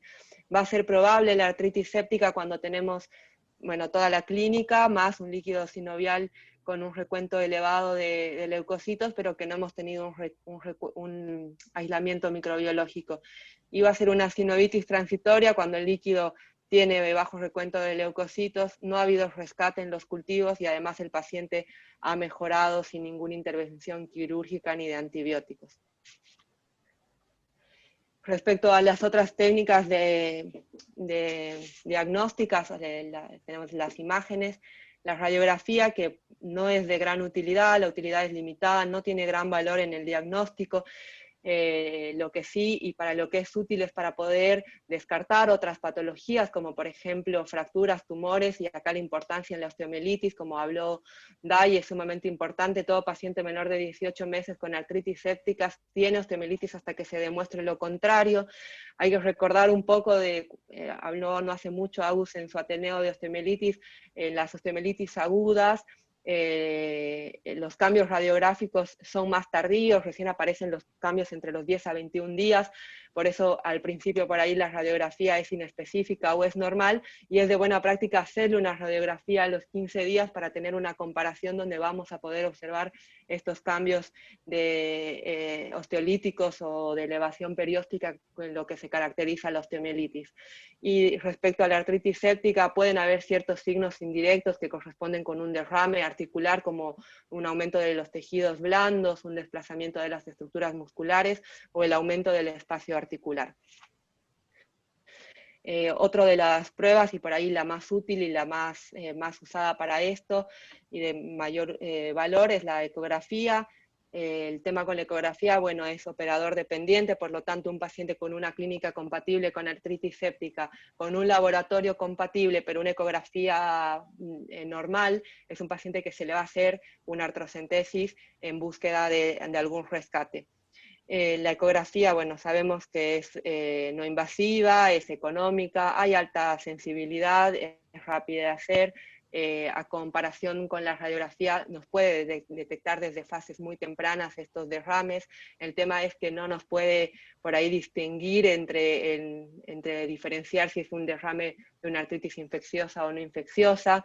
Speaker 1: Va a ser probable la artritis séptica cuando tenemos, bueno, toda la clínica, más un líquido sinovial con un recuento elevado de leucocitos, pero que no hemos tenido un aislamiento microbiológico. Y va a ser una sinovitis transitoria cuando el líquido tiene bajo recuento de leucocitos, no ha habido rescate en los cultivos y además el paciente ha mejorado sin ninguna intervención quirúrgica ni de antibióticos. Respecto a las otras técnicas de diagnósticas, tenemos las imágenes, la radiografía, que no es de gran utilidad, la utilidad es limitada, no tiene gran valor en el diagnóstico. Lo que sí, y para lo que es útil, es para poder descartar otras patologías, como por ejemplo fracturas, tumores, y acá la importancia en la osteomielitis, como habló Day, es sumamente importante. Todo paciente menor de 18 meses con artritis séptica tiene osteomielitis hasta que se demuestre lo contrario. Hay que recordar un poco habló no hace mucho Agus en su Ateneo de osteomielitis, las osteomielitis agudas. Los cambios radiográficos son más tardíos, recién aparecen los cambios entre los 10 a 21 días, por eso al principio por ahí la radiografía es inespecífica o es normal, y es de buena práctica hacerle una radiografía a los 15 días para tener una comparación donde vamos a poder observar estos cambios de osteolíticos o de elevación perióstica, con lo que se caracteriza la osteomielitis. Y respecto a la artritis séptica, pueden haber ciertos signos indirectos que corresponden con un derrame articular, como un aumento de los tejidos blandos, un desplazamiento de las estructuras musculares o el aumento del espacio articular. Otro de las pruebas, y por ahí la más útil y la más usada para esto y de mayor valor, es la ecografía. El tema con la ecografía, bueno, es operador dependiente, por lo tanto un paciente con una clínica compatible con artritis séptica, con un laboratorio compatible, pero una ecografía normal, es un paciente que se le va a hacer una artrocentesis en búsqueda de algún rescate. La ecografía, bueno, sabemos que es no invasiva, es económica, hay alta sensibilidad, es rápida de hacer. A comparación con la radiografía, nos puede detectar desde fases muy tempranas estos derrames. El tema es que no nos puede por ahí distinguir entre diferenciar si es un derrame de una artritis infecciosa o no infecciosa.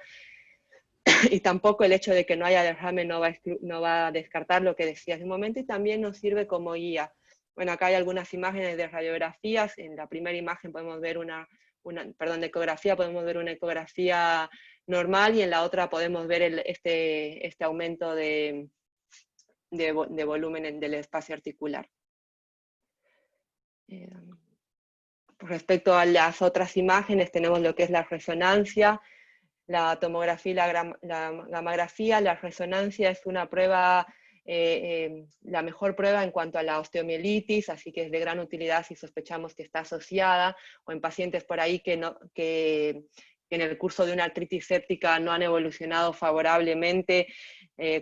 Speaker 1: Y tampoco el hecho de que no haya derrame no va a descartar lo que decía hace un momento, y también nos sirve como guía. Bueno, acá hay algunas imágenes de radiografías. En la primera imagen podemos ver de ecografía, podemos ver una ecografía normal, y en la otra podemos ver este aumento de volumen del espacio articular. Respecto a las otras imágenes, tenemos lo que es la resonancia, la tomografía y la gammagrafía. La resonancia es una prueba, la mejor prueba en cuanto a la osteomielitis, así que es de gran utilidad si sospechamos que está asociada, o en pacientes por ahí que en el curso de una artritis séptica no han evolucionado favorablemente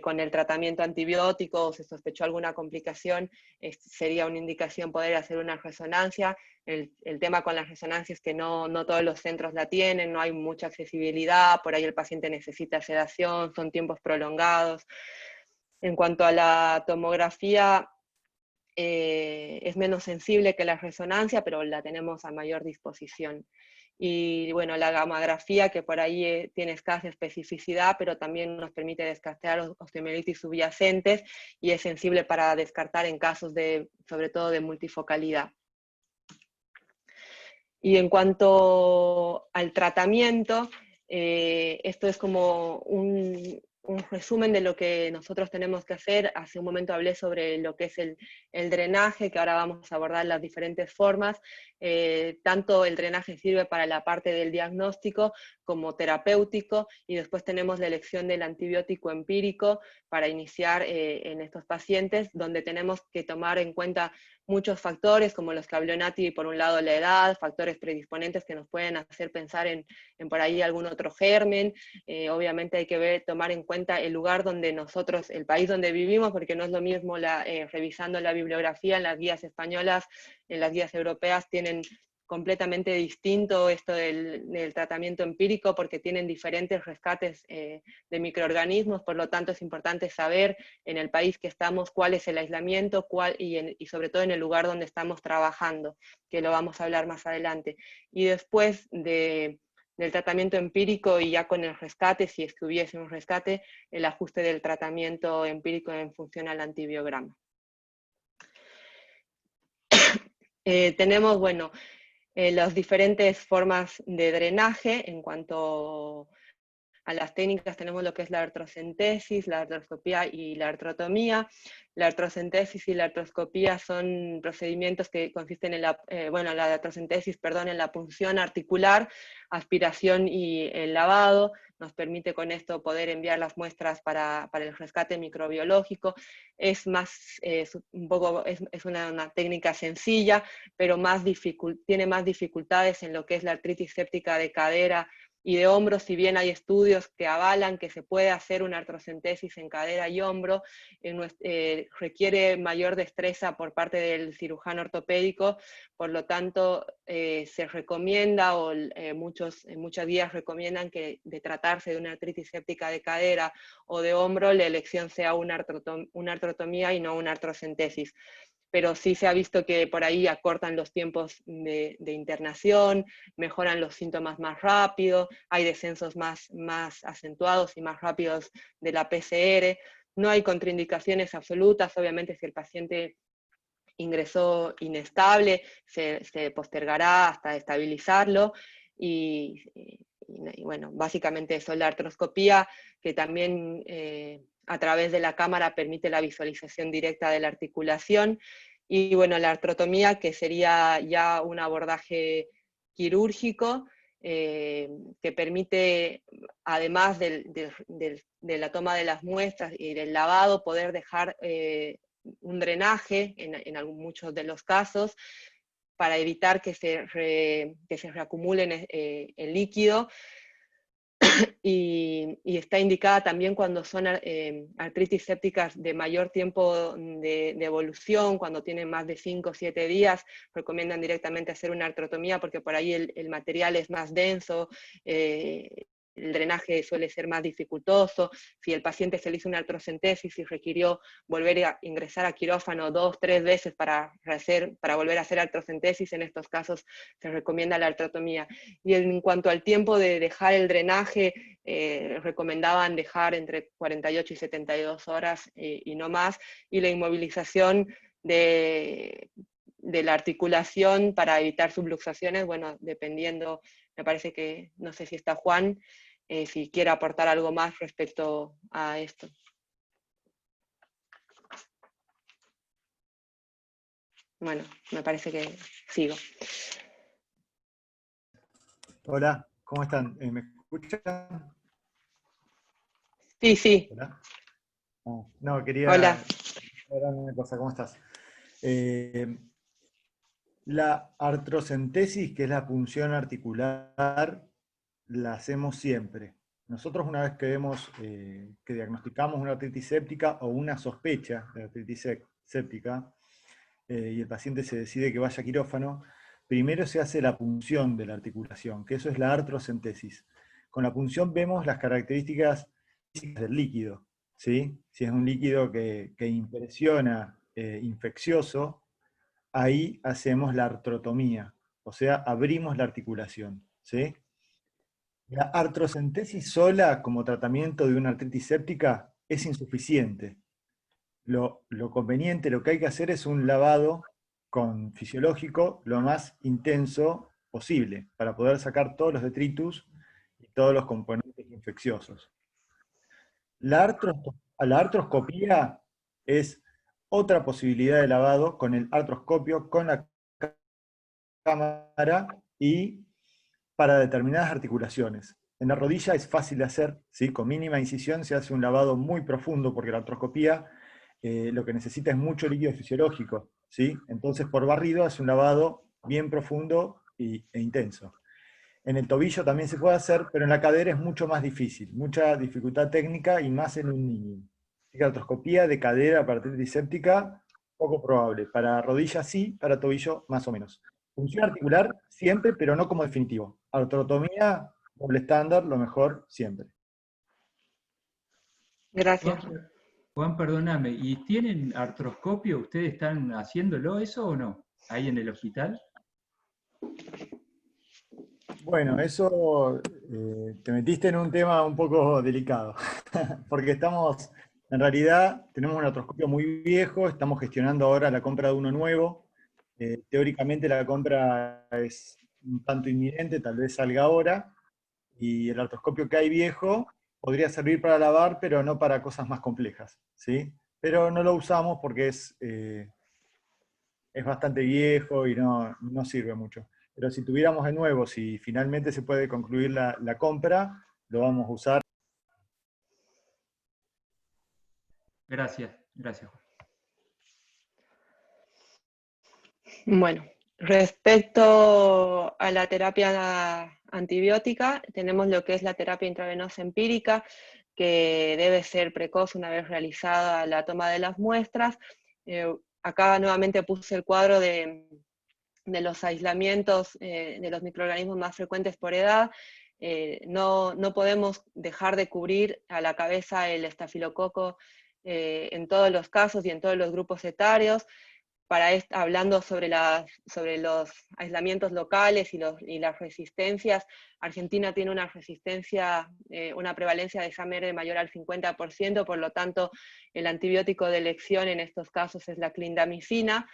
Speaker 1: con el tratamiento antibiótico, o se sospechó alguna complicación, sería una indicación poder hacer una resonancia. El tema con la resonancia es que no todos los centros la tienen, no hay mucha accesibilidad, por ahí el paciente necesita sedación, son tiempos prolongados. En cuanto a la tomografía, es menos sensible que la resonancia, pero la tenemos a mayor disposición. Y bueno, la gammagrafía, que por ahí tiene escasa especificidad, pero también nos permite descartar osteomielitis subyacentes, y es sensible para descartar en casos sobre todo de multifocalidad. Y en cuanto al tratamiento, esto es como un resumen de lo que nosotros tenemos que hacer. Hace un momento hablé sobre lo que es el drenaje, que ahora vamos a abordar las diferentes formas. Tanto el drenaje sirve para la parte del diagnóstico como terapéutico, y después tenemos la elección del antibiótico empírico para iniciar en estos pacientes, donde tenemos que tomar en cuenta muchos factores, como los que habló Nati, por un lado la edad, factores predisponentes que nos pueden hacer pensar en por ahí algún otro germen. Obviamente hay que tomar en cuenta el lugar donde nosotros, el país donde vivimos, porque no es lo mismo revisando la bibliografía en las guías españolas, en las guías europeas tienen completamente distinto esto del tratamiento empírico, porque tienen diferentes rescates de microorganismos, por lo tanto es importante saber en el país que estamos cuál es el aislamiento y sobre todo en el lugar donde estamos trabajando, que lo vamos a hablar más adelante. Y después del tratamiento empírico y ya con el rescate, si es que hubiese un rescate, el ajuste del tratamiento empírico en función al antibiograma. Tenemos, bueno, las diferentes formas de drenaje. En cuanto a las técnicas, tenemos lo que es la artrocentesis, la artroscopía y la artrotomía. La artrocentesis y la artroscopía son procedimientos que consisten en la artrocentesis, perdón, en la punción articular, aspiración y el lavado. Nos permite con esto poder enviar las muestras para el rescate microbiológico. Es una técnica sencilla, pero tiene más dificultades en lo que es la artritis séptica de cadera y de hombro. Si bien hay estudios que avalan que se puede hacer una artrocentesis en cadera y hombro, requiere mayor destreza por parte del cirujano ortopédico, por lo tanto se recomienda, o muchas guías recomiendan que de tratarse de una artritis séptica de cadera o de hombro, la elección sea una artrotomía y no una artrocentesis. Pero sí se ha visto que por ahí acortan los tiempos de internación, mejoran los síntomas más rápido, hay descensos más acentuados y más rápidos de la PCR. No hay contraindicaciones absolutas. Obviamente si el paciente ingresó inestable, se postergará hasta estabilizarlo. Y bueno, básicamente eso. La artroscopía, que también a través de la cámara permite la visualización directa de la articulación. Y bueno, la artrotomía, que sería ya un abordaje quirúrgico, que permite, además de la toma de las muestras y del lavado, poder dejar un drenaje en muchos de los casos, para evitar que se reacumulen el líquido. Y está indicada también cuando son artritis sépticas de mayor tiempo de evolución, cuando tienen más de 5 o 7 días, recomiendan directamente hacer una artrotomía, porque por ahí el material es más denso, el drenaje suele ser más dificultoso. Si el paciente se le hizo una artrocentesis y requirió volver a ingresar a quirófano 2 o 3 veces para volver a hacer artrocentesis, en estos casos se recomienda la artrotomía. Y en cuanto al tiempo de dejar el drenaje, recomendaban dejar entre 48 y 72 horas y no más, y la inmovilización de la articulación para evitar subluxaciones, bueno, dependiendo. Me parece que, no sé si está Juan, si quiere aportar algo más respecto a esto. Bueno, me parece que sigo.
Speaker 8: Hola, ¿cómo están? ¿Me escuchan?
Speaker 1: Sí, sí.
Speaker 8: Hola. No, quería...
Speaker 1: Hola.
Speaker 8: Una cosa, ¿cómo estás? La artrocentesis, que es la punción articular, la hacemos siempre. Nosotros, una vez que vemos, que diagnosticamos una artritis séptica o una sospecha de artritis séptica, y el paciente se decide que vaya a quirófano, primero se hace la punción de la articulación, que eso es la artrocentesis. Con la punción vemos las características físicas del líquido, ¿sí? Si es un líquido que impresiona, infeccioso, ahí hacemos la artrotomía, o sea, abrimos la articulación, ¿sí? La artrocentesis sola como tratamiento de una artritis séptica es insuficiente. Lo conveniente, lo que hay que hacer es un lavado fisiológico lo más intenso posible, para poder sacar todos los detritus y todos los componentes infecciosos. La artroscopía es otra posibilidad de lavado con el artroscopio, con la cámara y para determinadas articulaciones. En la rodilla es fácil de hacer, ¿sí? Con mínima incisión se hace un lavado muy profundo, porque la artroscopía lo que necesita es mucho líquido fisiológico, ¿sí? Entonces por barrido es un lavado bien profundo e intenso. En el tobillo también se puede hacer, pero en la cadera es mucho más difícil, mucha dificultad técnica y más en un niño. Así que artroscopía de cadera para artritis séptica, poco probable. Para rodilla sí, para tobillo más o menos. Función articular siempre, pero no como definitivo. Artrotomía, doble estándar, lo mejor siempre.
Speaker 1: Gracias.
Speaker 6: Juan, perdóname, ¿y tienen artroscopio? ¿Ustedes están haciéndolo eso o no? ¿Ahí en el hospital?
Speaker 8: Bueno, eso te metiste en un tema un poco delicado, porque en realidad tenemos un artroscopio muy viejo, estamos gestionando ahora la compra de uno nuevo. Teóricamente la compra es un tanto inminente, tal vez salga ahora, y el artroscopio que hay viejo podría servir para lavar, pero no para cosas más complejas, ¿sí? Pero no lo usamos porque es bastante viejo y no sirve mucho. Pero si tuviéramos de nuevo, si finalmente se puede concluir la compra, lo vamos a usar.
Speaker 6: Gracias, gracias.
Speaker 1: Bueno, respecto a la terapia antibiótica, tenemos lo que es la terapia intravenosa empírica, que debe ser precoz una vez realizada la toma de las muestras. Acá nuevamente puse el cuadro de los aislamientos de los microorganismos más frecuentes por edad. No podemos dejar de cubrir a la cabeza el estafilococo en todos los casos y en todos los grupos etarios. Hablando sobre los aislamientos locales y las resistencias, Argentina tiene una resistencia, una prevalencia de SAMR mayor al 50%, por lo tanto el antibiótico de elección en estos casos es la clindamicina.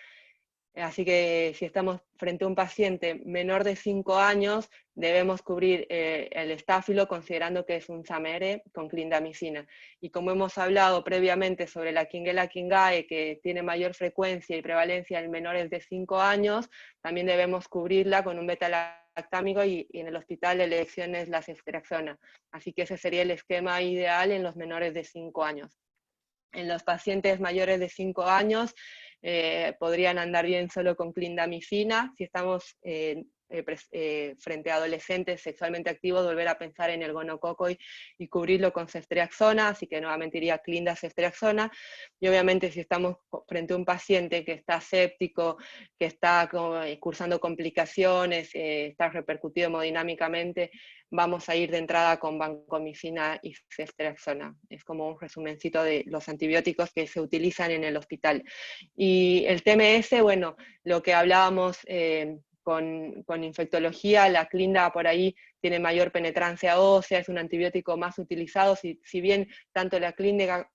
Speaker 1: Así que si estamos frente a un paciente menor de 5 años, debemos cubrir el estáfilo considerando que es un SAMR con clindamicina. Y como hemos hablado previamente sobre la Quinguela quingae, que tiene mayor frecuencia y prevalencia en menores de 5 años, también debemos cubrirla con un beta-lactámico y en el hospital la elección es la ceftriaxona. Así que ese sería el esquema ideal en los menores de 5 años. En los pacientes mayores de 5 años, podrían andar bien solo con clindamicina. Si estamos frente a adolescentes sexualmente activos, volver a pensar en el gonococo y cubrirlo con ceftriaxona, así que nuevamente iría clinda ceftriaxona. Y obviamente si estamos frente a un paciente que está séptico, que está cursando complicaciones, está repercutido hemodinámicamente, vamos a ir de entrada con vancomicina y ceftriaxona. Es como un resumencito de los antibióticos que se utilizan en el hospital. Y el TMS, bueno, lo que hablábamos con infectología, la clinda por ahí tiene mayor penetrancia ósea, es un antibiótico más utilizado, si bien tanto la clinda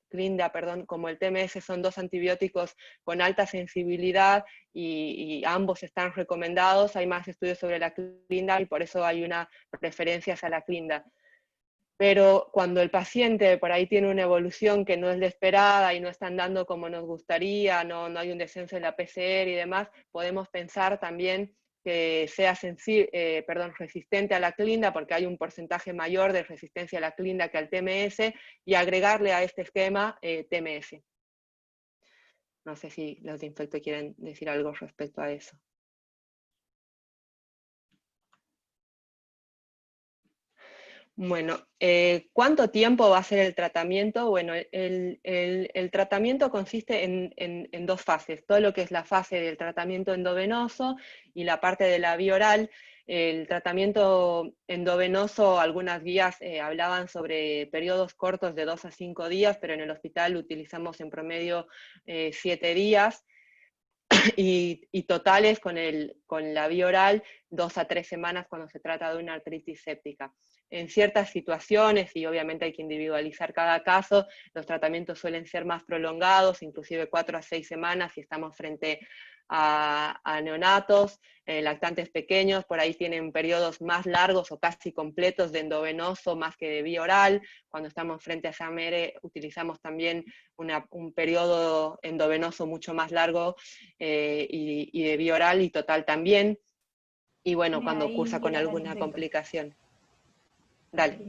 Speaker 1: como el TMS son dos antibióticos con alta sensibilidad y ambos están recomendados, hay más estudios sobre la clinda y por eso hay una preferencia hacia la clinda. Pero cuando el paciente por ahí tiene una evolución que no es la esperada y no está andando como nos gustaría, no hay un descenso en la PCR y demás, podemos pensar también que sea resistente a la clinda, porque hay un porcentaje mayor de resistencia a la clinda que al TMS, y agregarle a este esquema TMS. No sé si los de Infecto quieren decir algo respecto a eso. Bueno, ¿cuánto tiempo va a ser el tratamiento? Bueno, el tratamiento consiste en dos fases, todo lo que es la fase del tratamiento endovenoso y la parte de la vía oral. El tratamiento endovenoso, algunas guías hablaban sobre periodos cortos de 2 a 5 días, pero en el hospital utilizamos en promedio 7 días. Y totales con la vía oral 2 a 3 semanas cuando se trata de una artritis séptica. En ciertas situaciones, y obviamente hay que individualizar cada caso, los tratamientos suelen ser más prolongados, inclusive 4 a 6 semanas si estamos frente a neonatos, lactantes pequeños, por ahí tienen periodos más largos o casi completos de endovenoso más que de vía oral. Cuando estamos frente a SAMR utilizamos también un periodo endovenoso mucho más largo y de vía oral y total también. Y bueno, cuando cursa con alguna complicación. Dale.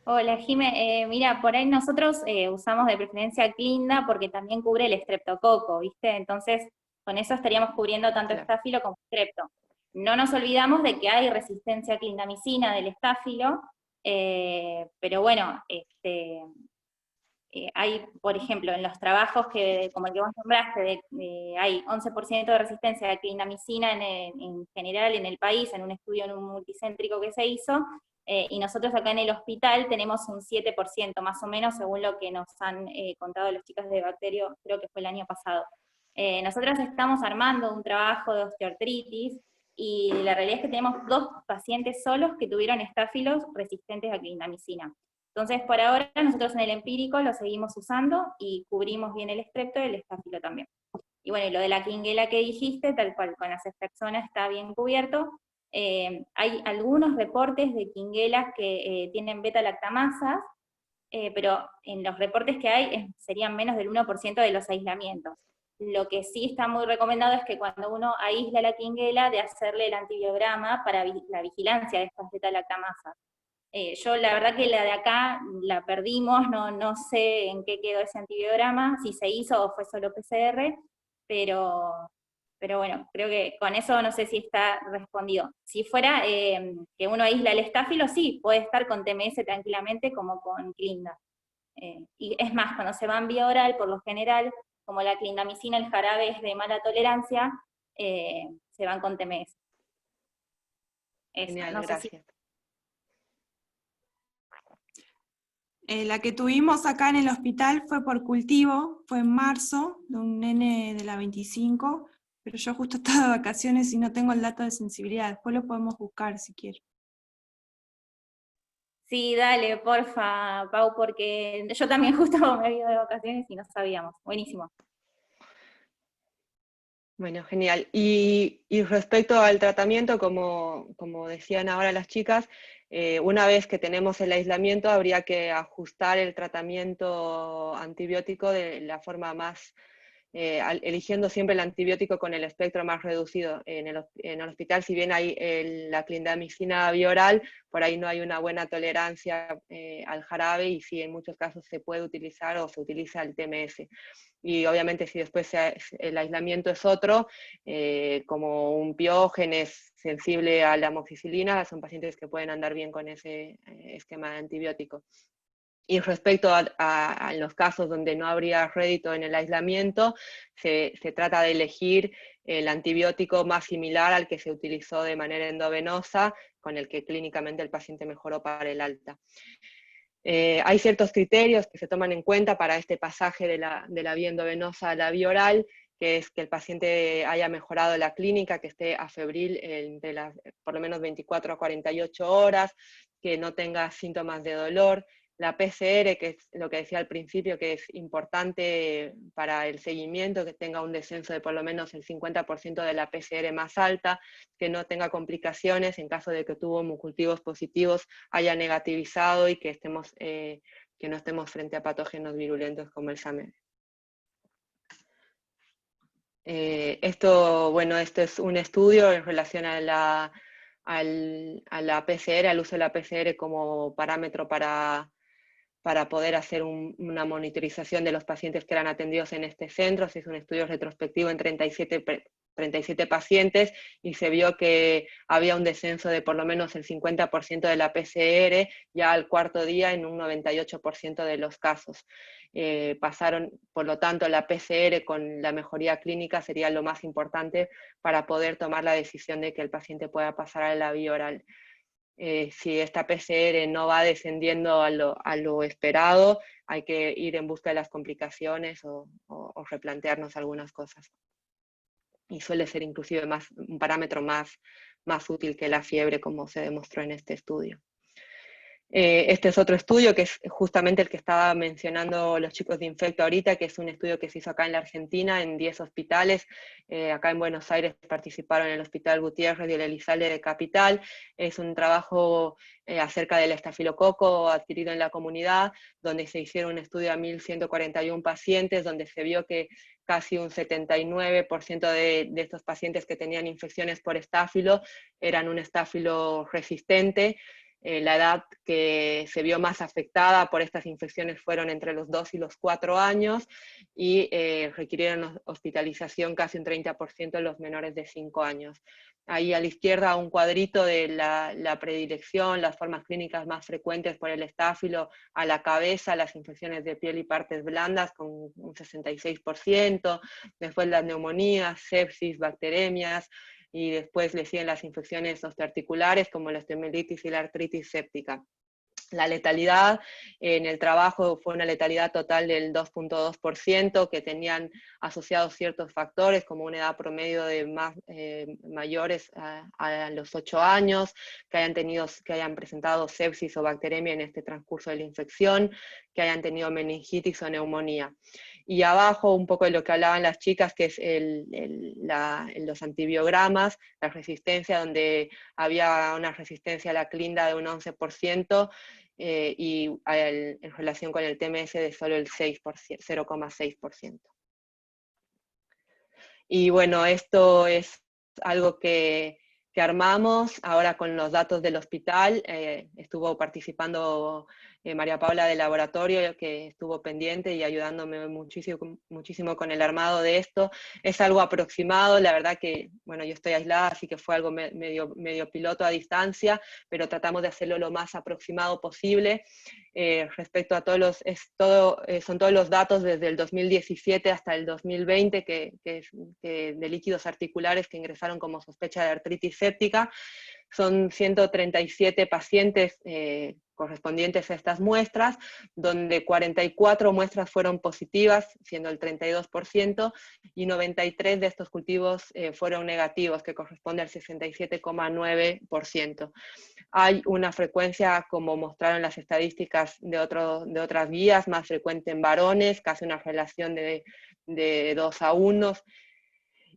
Speaker 4: Hola, Jime. Mira, por ahí nosotros usamos de preferencia Clinda porque también cubre el estreptococo, ¿viste? Entonces, con eso estaríamos cubriendo tanto
Speaker 1: Claro.
Speaker 4: estáfilo como estrepto. No nos olvidamos de que hay resistencia a clindamicina del estáfilo, pero bueno, hay, por ejemplo, en los trabajos que, como el que vos nombraste, hay 11% de resistencia a clindamicina en general en el país, en un estudio en un multicéntrico que se hizo, y nosotros acá en el hospital tenemos un 7% más o menos, según lo que nos han contado los chicos de Bacterio, creo que fue el año pasado. Nosotros estamos armando un trabajo de osteoartritis, y la realidad es que tenemos 2 pacientes solos que tuvieron estáfilos resistentes a clindamicina. Entonces, por ahora, nosotros en el empírico lo seguimos usando y cubrimos bien el estrepto y el estáfilo también. Y bueno, y lo de la Klingela que dijiste, tal cual, con la ceftriaxona está bien cubierto. Hay algunos reportes de Klingela que tienen beta-lactamasas, pero en los reportes que hay serían menos del 1% de los aislamientos. Lo que sí está muy recomendado es que cuando uno aísla la Klingela, de hacerle el antibiograma para la vigilancia de estas beta-lactamasas. Yo la verdad que la de acá la perdimos, no sé en qué quedó ese antibiograma, si se hizo o fue solo PCR, pero bueno, creo que con eso no sé si está respondido. Si fuera que uno aísla el estáfilo, sí, puede estar con TMS tranquilamente como con Clinda. Y es más, cuando se va en vía oral, por lo general, como la clindamicina, el jarabe es de mala tolerancia, se van con TMS.
Speaker 1: Genial,
Speaker 4: No sé si...
Speaker 1: gracias.
Speaker 7: La que tuvimos acá en el hospital fue por cultivo, fue en marzo, de un nene de la 25, pero yo justo estaba de vacaciones y no tengo el dato de sensibilidad, después lo podemos buscar si quieren.
Speaker 4: Sí, dale, porfa, Pau, porque yo también justo me había ido de vacaciones y no sabíamos. Buenísimo.
Speaker 1: Bueno, genial. Y respecto al tratamiento, como decían ahora las chicas, una vez que tenemos el aislamiento habría que ajustar el tratamiento antibiótico de la forma más, eligiendo siempre el antibiótico con el espectro más reducido. En el hospital, si bien hay la clindamicina bioral, por ahí no hay una buena tolerancia al jarabe, y sí, en muchos casos se puede utilizar o se utiliza el TMS. Y obviamente si después el aislamiento es otro, como un Piógenes sensible a la amoxicilina, son pacientes que pueden andar bien con ese esquema de antibiótico. Y respecto a los casos donde no habría rédito en el aislamiento, se trata de elegir el antibiótico más similar al que se utilizó de manera endovenosa, con el que clínicamente el paciente mejoró para el alta. Hay ciertos criterios que se toman en cuenta para este pasaje de la vía endovenosa a la vía oral, que es que el paciente haya mejorado la clínica, que esté afebril entre por lo menos 24 a 48 horas, que no tenga síntomas de dolor. La PCR, que es lo que decía al principio, que es importante para el seguimiento, que tenga un descenso de por lo menos el 50% de la PCR más alta, que no tenga complicaciones en caso de que tuvo hemocultivos positivos, haya negativizado, y que no estemos frente a patógenos virulentos como el SAME. Esto es un estudio en relación a la PCR, al uso de la PCR como parámetro para poder hacer una monitorización de los pacientes que eran atendidos en este centro. Se hizo un estudio retrospectivo en 37 pacientes, y se vio que había un descenso de por lo menos el 50% de la PCR ya al cuarto día en un 98% de los casos. Pasaron, por lo tanto, la PCR con la mejoría clínica sería lo más importante para poder tomar la decisión de que el paciente pueda pasar a la vía oral. Si esta PCR no va descendiendo a lo esperado, hay que ir en busca de las complicaciones o replantearnos algunas cosas. Y suele ser inclusive un parámetro más útil que la fiebre, como se demostró en este estudio. Este es otro estudio, que es justamente el que estaba mencionando los chicos de Infecto ahorita, que es un estudio que se hizo acá en la Argentina, en 10 hospitales. Acá en Buenos Aires participaron el Hospital Gutiérrez y el Elizalde de Capital. Es un trabajo acerca del estafilococo adquirido en la comunidad, donde se hicieron un estudio a 1.141 pacientes, donde se vio que casi un 79% de estos pacientes que tenían infecciones por estáfilo eran un estáfilo resistente. La edad que se vio más afectada por estas infecciones fueron entre los 2 y los 4 años y requirieron hospitalización casi un 30% de los menores de 5 años. Ahí a la izquierda un cuadrito de la predilección, las formas clínicas más frecuentes por el estáfilo a la cabeza, las infecciones de piel y partes blandas con un 66%, después las neumonías, sepsis, bacteremias, y después le siguen las infecciones osteoarticulares como la osteomielitis y la artritis séptica. La letalidad en el trabajo fue una letalidad total del 2.2%, que tenían asociados ciertos factores, como una edad promedio de mayores a los 8 años, que hayan presentado sepsis o bacteremia en este transcurso de la infección, que hayan tenido meningitis o neumonía. Y abajo un poco de lo que hablaban las chicas, que es los antibiogramas, la resistencia, donde había una resistencia a la clinda de un 11%, y en relación con el TMS de solo el 0,6%. Y bueno, esto es algo que armamos ahora con los datos del hospital. Estuvo participando María Paula del laboratorio, que estuvo pendiente y ayudándome muchísimo con el armado de esto. Es algo aproximado, la verdad que, bueno, yo estoy aislada, así que fue algo medio piloto a distancia, pero tratamos de hacerlo lo más aproximado posible. Respecto a son todos los datos desde el 2017 hasta el 2020 de líquidos articulares que ingresaron como sospecha de artritis séptica. Son 137 pacientes correspondientes a estas muestras, donde 44 muestras fueron positivas, siendo el 32%, y 93 de estos cultivos fueron negativos, que corresponde al 67,9%. Hay una frecuencia, como mostraron las estadísticas de otras guías, más frecuente en varones, casi una relación de 2:1.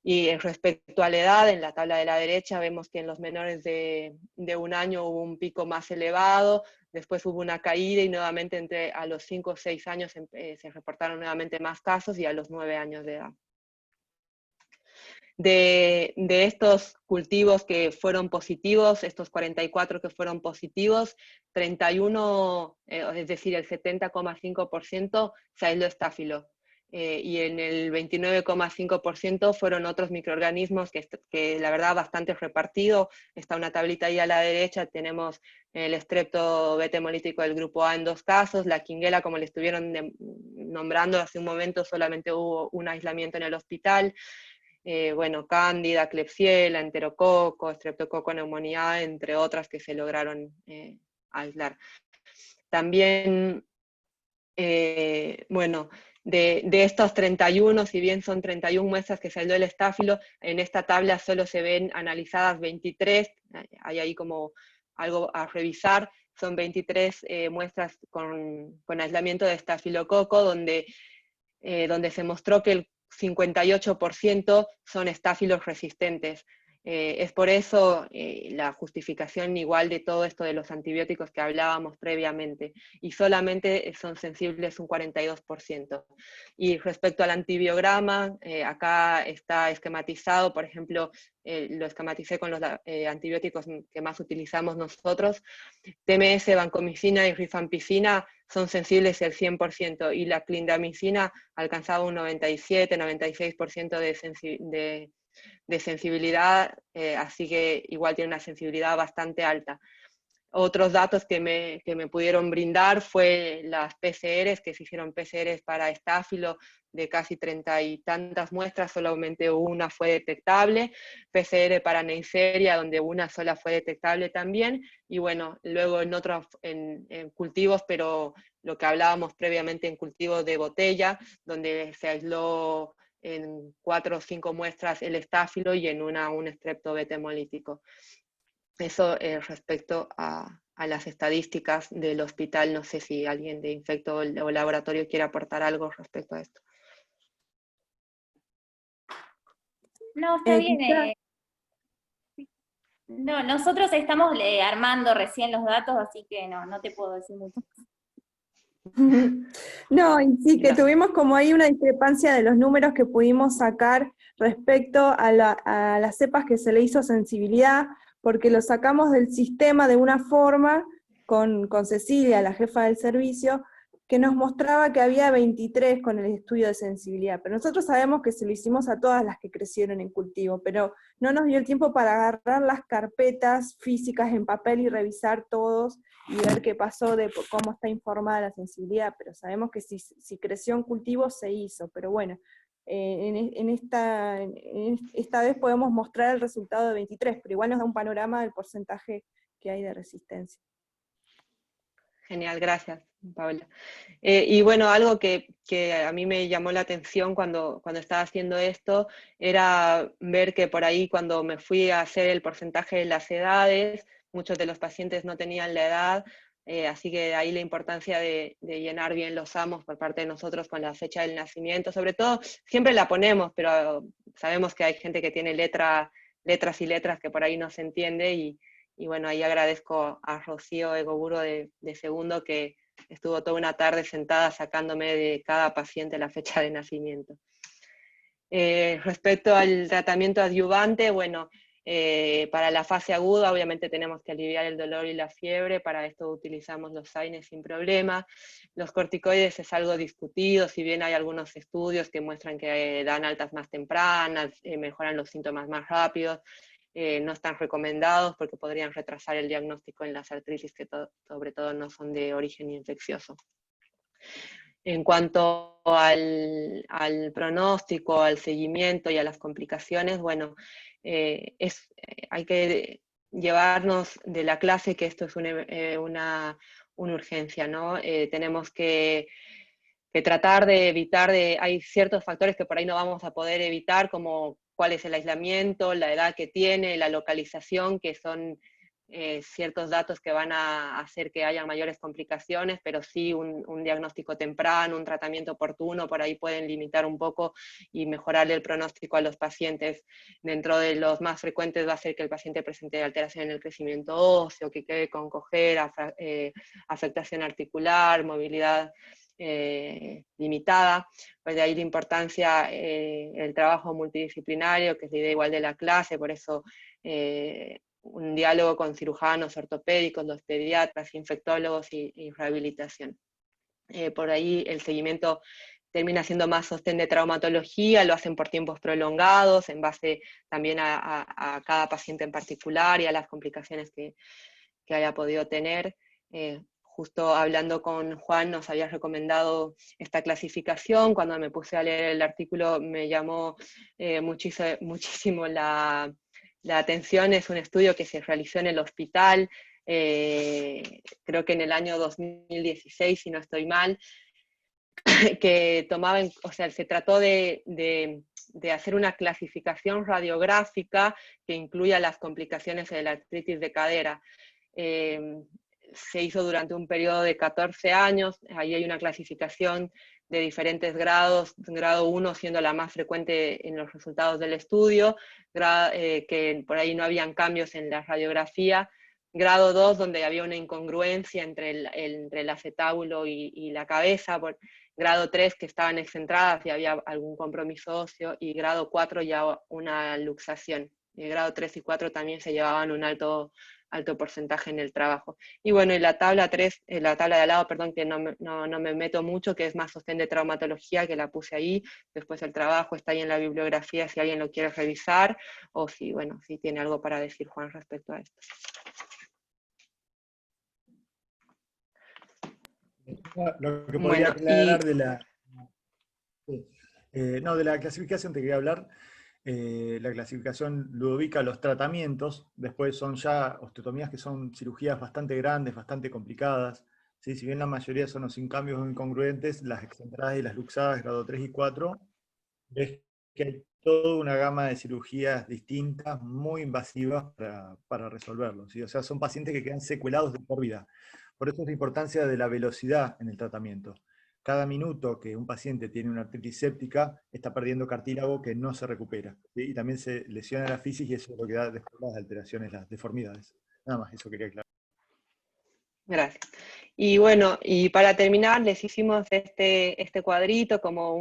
Speaker 1: Y respecto a la edad, en la tabla de la derecha vemos que en los menores de 1 año hubo un pico más elevado, después hubo una caída y nuevamente a los 5 o 6 años se reportaron nuevamente más casos, y a los 9 años de edad. De estos cultivos que fueron positivos, estos 44 que fueron positivos, 31, es decir, el 70,5% se aisló estáfilo. Y en el 29,5% fueron otros microorganismos que la verdad bastante repartido. Está una tablita ahí a la derecha, tenemos el estrepto beta hemolítico del grupo A en 2 casos, la Quinguela, como le estuvieron nombrando hace un momento, solamente hubo un aislamiento en el hospital. Bueno, Cándida, Klebsiella, Enterococo, Streptococo neumonía, entre otras que se lograron aislar. También, bueno, de estos 31, si bien son 31 muestras que se aisló el estáfilo, en esta tabla solo se ven analizadas 23, hay ahí como algo a revisar, son 23 muestras con aislamiento de estafilococo, donde se mostró que el 58% son estáfilos resistentes. Es por eso la justificación igual de todo esto de los antibióticos que hablábamos previamente, y solamente son sensibles un 42%. Y respecto al antibiograma, acá está esquematizado, por ejemplo, lo esquematicé con los antibióticos que más utilizamos nosotros. TMS, vancomicina y rifampicina son sensibles el 100%, y la clindamicina alcanzaba un 97-96% de sensibilidad, así que igual tiene una sensibilidad bastante alta. Otros datos que me pudieron brindar fue las PCRs, que se hicieron PCRs para estáfilo de casi 30 y tantas muestras, solamente una fue detectable, PCR para Neisseria, donde una sola fue detectable también, y bueno, luego en cultivos, pero lo que hablábamos previamente en cultivos de botella, donde se aisló en 4 o 5 muestras el estáfilo y en una un estrepto beta hemolítico. Eso respecto a las estadísticas del hospital. No sé si alguien de Infecto o laboratorio quiere aportar algo respecto a esto.
Speaker 4: No, está bien. No, nosotros estamos armando recién los datos, así que no te puedo decir mucho.
Speaker 7: No, y sí, que tuvimos como ahí una discrepancia de los números que pudimos sacar respecto a las cepas que se le hizo sensibilidad, porque lo sacamos del sistema de una forma con Cecilia, la jefa del servicio, que nos mostraba que había 23 con el estudio de sensibilidad, pero nosotros sabemos que se lo hicimos a todas las que crecieron en cultivo, pero no nos dio el tiempo para agarrar las carpetas físicas en papel y revisar todos, y ver qué pasó, de cómo está informada la sensibilidad, pero sabemos que si creció en cultivo se hizo, pero bueno, esta vez podemos mostrar el resultado de 23, pero igual nos da un panorama del porcentaje que hay de resistencia.
Speaker 1: Genial, gracias, Paola. Y bueno, algo que a mí me llamó la atención cuando estaba haciendo esto, era ver que por ahí cuando me fui a hacer el porcentaje de las edades, muchos de los pacientes no tenían la edad, así que de ahí la importancia de llenar bien los amos por parte de nosotros con la fecha del nacimiento. Sobre todo, siempre la ponemos, pero sabemos que hay gente que tiene letras y letras que por ahí no se entiende, y bueno, ahí agradezco a Rocío Egoguro de Segundo, que estuvo toda una tarde sentada sacándome de cada paciente la fecha de nacimiento. Respecto al tratamiento adyuvante, bueno, para la fase aguda obviamente tenemos que aliviar el dolor y la fiebre, para esto utilizamos los AINES sin problema. Los corticoides es algo discutido, si bien hay algunos estudios que muestran que dan altas más tempranas, mejoran los síntomas más rápidos. No están recomendados porque podrían retrasar el diagnóstico en las artritis que sobre todo no son de origen infeccioso. En cuanto al pronóstico, al seguimiento y a las complicaciones, bueno, hay que llevarnos de la clase que esto es una urgencia, ¿no? Tenemos que tratar de evitar, hay ciertos factores que por ahí no vamos a poder evitar, como cuál es el aislamiento, la edad que tiene, la localización, que son ciertos datos que van a hacer que haya mayores complicaciones, pero sí un diagnóstico temprano, un tratamiento oportuno, por ahí pueden limitar un poco y mejorar el pronóstico a los pacientes. Dentro de los más frecuentes va a ser que el paciente presente alteración en el crecimiento óseo, que quede con cojera, afectación articular, movilidad limitada, pues de ahí la importancia el trabajo multidisciplinario, que es la idea igual de la clase, por eso un diálogo con cirujanos, ortopédicos, los pediatras, infectólogos y rehabilitación. Por ahí el seguimiento termina siendo más sostén de traumatología, lo hacen por tiempos prolongados, en base también a cada paciente en particular y a las complicaciones que haya podido tener. Justo hablando con Juan nos había recomendado esta clasificación. Cuando me puse a leer el artículo me llamó muchísimo la atención. Es un estudio que se realizó en el hospital, creo que en el año 2016, si no estoy mal, que se trató de hacer una clasificación radiográfica que incluya las complicaciones de la artritis de cadera. Se hizo durante un periodo de 14 años, ahí hay una clasificación de diferentes grados, grado 1 siendo la más frecuente en los resultados del estudio, que por ahí no habían cambios en la radiografía, grado 2 donde había una incongruencia entre el acetábulo y la cabeza, grado 3 que estaban excentradas y había algún compromiso óseo, y grado 4 ya una luxación. Y grado 3 y 4 también se llevaban un alto porcentaje en el trabajo. Y bueno, y la tabla 3, la tabla de al lado, perdón, que no me meto mucho, que es más sostén de traumatología, que la puse ahí, después el trabajo está ahí en la bibliografía si alguien lo quiere revisar, o si tiene algo para decir Juan respecto a esto.
Speaker 8: Lo que podría aclarar de la clasificación te quería hablar. La clasificación Ludovica, los tratamientos, después son ya osteotomías que son cirugías bastante grandes, bastante complicadas, ¿sí? Si bien la mayoría son los sin cambios o incongruentes, las excentradas y las luxadas, grado 3 y 4, ves que hay toda una gama de cirugías distintas, muy invasivas para resolverlo, ¿sí? O sea, son pacientes que quedan secuelados de por vida. Por eso es la importancia de la velocidad en el tratamiento. Cada minuto que un paciente tiene una artritis séptica, está perdiendo cartílago que no se recupera, ¿sí? Y también se lesiona la fisis y eso es lo que da después las alteraciones, las deformidades. Nada más, eso quería aclarar.
Speaker 1: Gracias. Y bueno, y para terminar, les hicimos este cuadrito como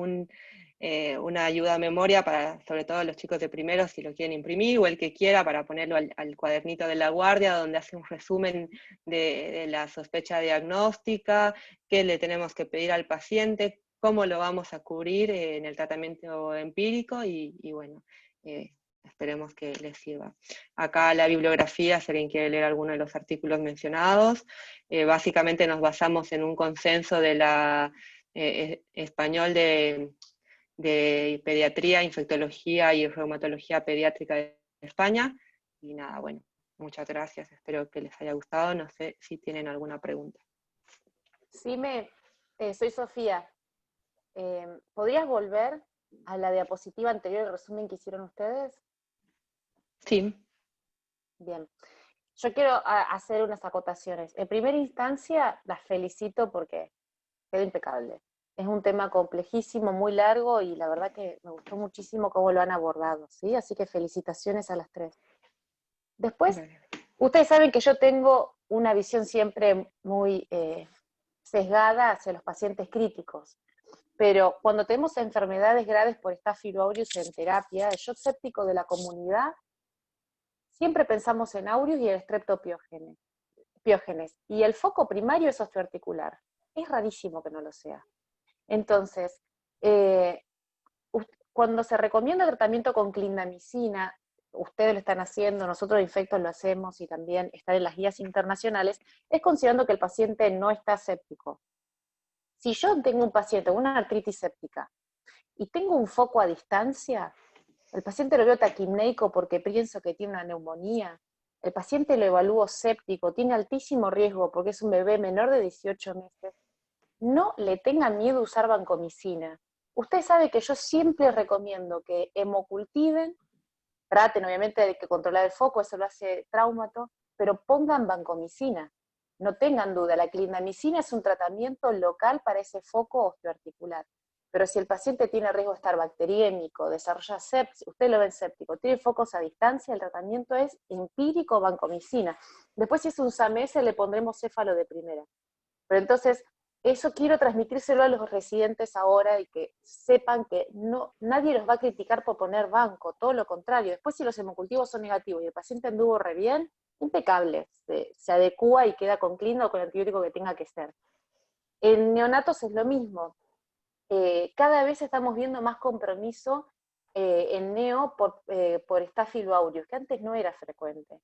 Speaker 1: una ayuda a memoria para, sobre todo los chicos de primero, si lo quieren imprimir, o el que quiera, para ponerlo al cuadernito de la guardia, donde hace un resumen de la sospecha diagnóstica, qué le tenemos que pedir al paciente, cómo lo vamos a cubrir en el tratamiento empírico, y bueno, esperemos que les sirva. Acá la bibliografía, si alguien quiere leer alguno de los artículos mencionados, básicamente nos basamos en un consenso de la español de pediatría, infectología y reumatología pediátrica de España. Y nada, bueno, muchas gracias, espero que les haya gustado, no sé si tienen alguna pregunta.
Speaker 9: Sí, soy Sofía. ¿Podrías volver a la diapositiva anterior, el resumen que hicieron ustedes?
Speaker 1: Sí.
Speaker 9: Bien. Yo quiero hacer unas acotaciones. En primera instancia, las felicito porque quedó impecable. Es un tema complejísimo, muy largo, y la verdad que me gustó muchísimo cómo lo han abordado, ¿sí? Así que felicitaciones a las tres. Después, ustedes saben que yo tengo una visión siempre muy sesgada hacia los pacientes críticos, pero cuando tenemos enfermedades graves por Staphylococcus aureus en terapia, el shock séptico de la comunidad, siempre pensamos en aureus y el streptopiógenes, y el foco primario es osteoarticular. Es rarísimo que no lo sea. Entonces, cuando se recomienda el tratamiento con clindamicina, ustedes lo están haciendo, nosotros de Infectos lo hacemos, y también está en las guías internacionales, es considerando que el paciente no está séptico. Si yo tengo un paciente con una artritis séptica y tengo un foco a distancia, el paciente lo veo taquipneico porque pienso que tiene una neumonía, el paciente lo evalúo séptico, tiene altísimo riesgo porque es un bebé menor de 18 meses, no le tengan miedo a usar vancomicina. Usted sabe que yo siempre recomiendo que hemocultiven, traten obviamente de que controlar el foco, eso lo hace Traumato, pero pongan vancomicina. No tengan duda, la clindamicina es un tratamiento local para ese foco osteoarticular. Pero si el paciente tiene riesgo de estar bacteriémico, desarrolla sepsis, usted lo ve séptico, tiene focos a distancia, el tratamiento es empírico vancomicina. Después, si es un SAMS, le pondremos céfalo de primera. Pero entonces, eso quiero transmitírselo a los residentes ahora, y que sepan que nadie los va a criticar por poner banco, todo lo contrario. Después, si los hemocultivos son negativos y el paciente anduvo re bien, impecable, se adecúa y queda con clínico o con el antibiótico que tenga que ser. En neonatos es lo mismo. Cada vez estamos viendo más compromiso en neo por Staphylococcus aureus, que antes no era frecuente.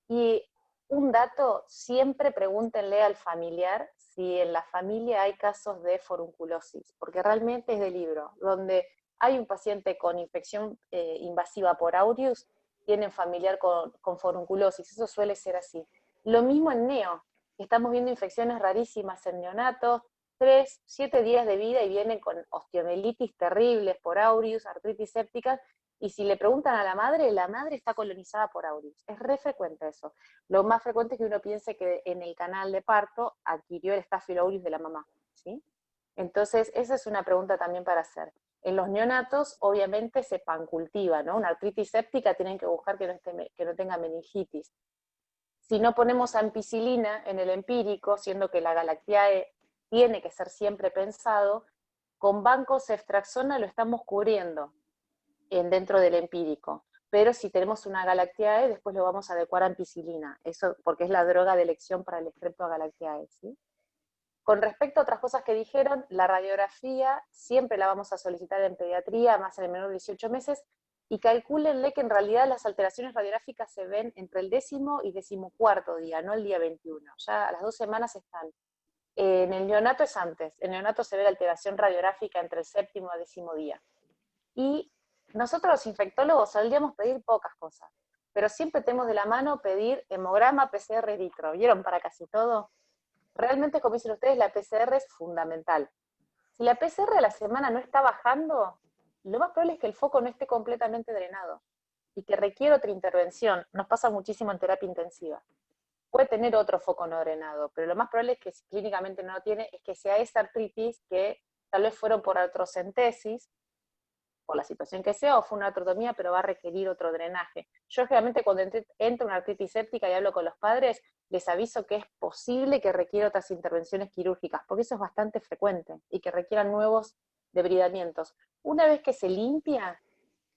Speaker 9: Y un dato, siempre pregúntenle al familiar si en la familia hay casos de forunculosis, porque realmente es de libro, donde hay un paciente con infección invasiva por aureus, tienen familiar con forunculosis, eso suele ser así. Lo mismo en neo, estamos viendo infecciones rarísimas en neonatos, 3, 7 días de vida y vienen con osteomielitis terribles por aureus, artritis séptica, y si le preguntan a la madre está colonizada por aureus. Es re frecuente eso. Lo más frecuente es que uno piense que en el canal de parto adquirió el Staphylococcus aureus de la mamá, ¿sí? Entonces, esa es una pregunta también para hacer. En los neonatos, obviamente, se pancultiva, ¿no? Una artritis séptica tienen que buscar que no tenga meningitis. Si no ponemos ampicilina en el empírico, siendo que la Galactiae tiene que ser siempre pensado, con bancos ceftriaxona lo estamos cubriendo dentro del empírico. Pero si tenemos una Galactiae, después lo vamos a adecuar a ampicilina, eso porque es la droga de elección para el Streptogalactiae, ¿sí? Con respecto a otras cosas que dijeron, la radiografía siempre la vamos a solicitar en pediatría, más en el menor de 18 meses, y calcúlenle que en realidad las alteraciones radiográficas se ven entre el 10º y 14º día, no el día 21. Ya a las 2 semanas están. En el neonato es antes. En el neonato se ve la alteración radiográfica entre el 7º y 10º día. Y nosotros los infectólogos solíamos pedir pocas cosas, pero siempre tenemos de la mano pedir hemograma, PCR, eritro. ¿Vieron para casi todo? Realmente, como dicen ustedes, la PCR es fundamental. Si la PCR a la semana no está bajando, lo más probable es que el foco no esté completamente drenado y que requiere otra intervención. Nos pasa muchísimo en terapia intensiva. Puede tener otro foco no drenado, pero lo más probable es que si clínicamente no lo tiene, es que sea esa artritis que tal vez fueron por artrocentesis, por la situación que sea, o fue una artrotomía, pero va a requerir otro drenaje. Yo generalmente cuando entra una artritis séptica y hablo con los padres, les aviso que es posible que requiera otras intervenciones quirúrgicas, porque eso es bastante frecuente, y que requieran nuevos debridamientos. Una vez que se limpia,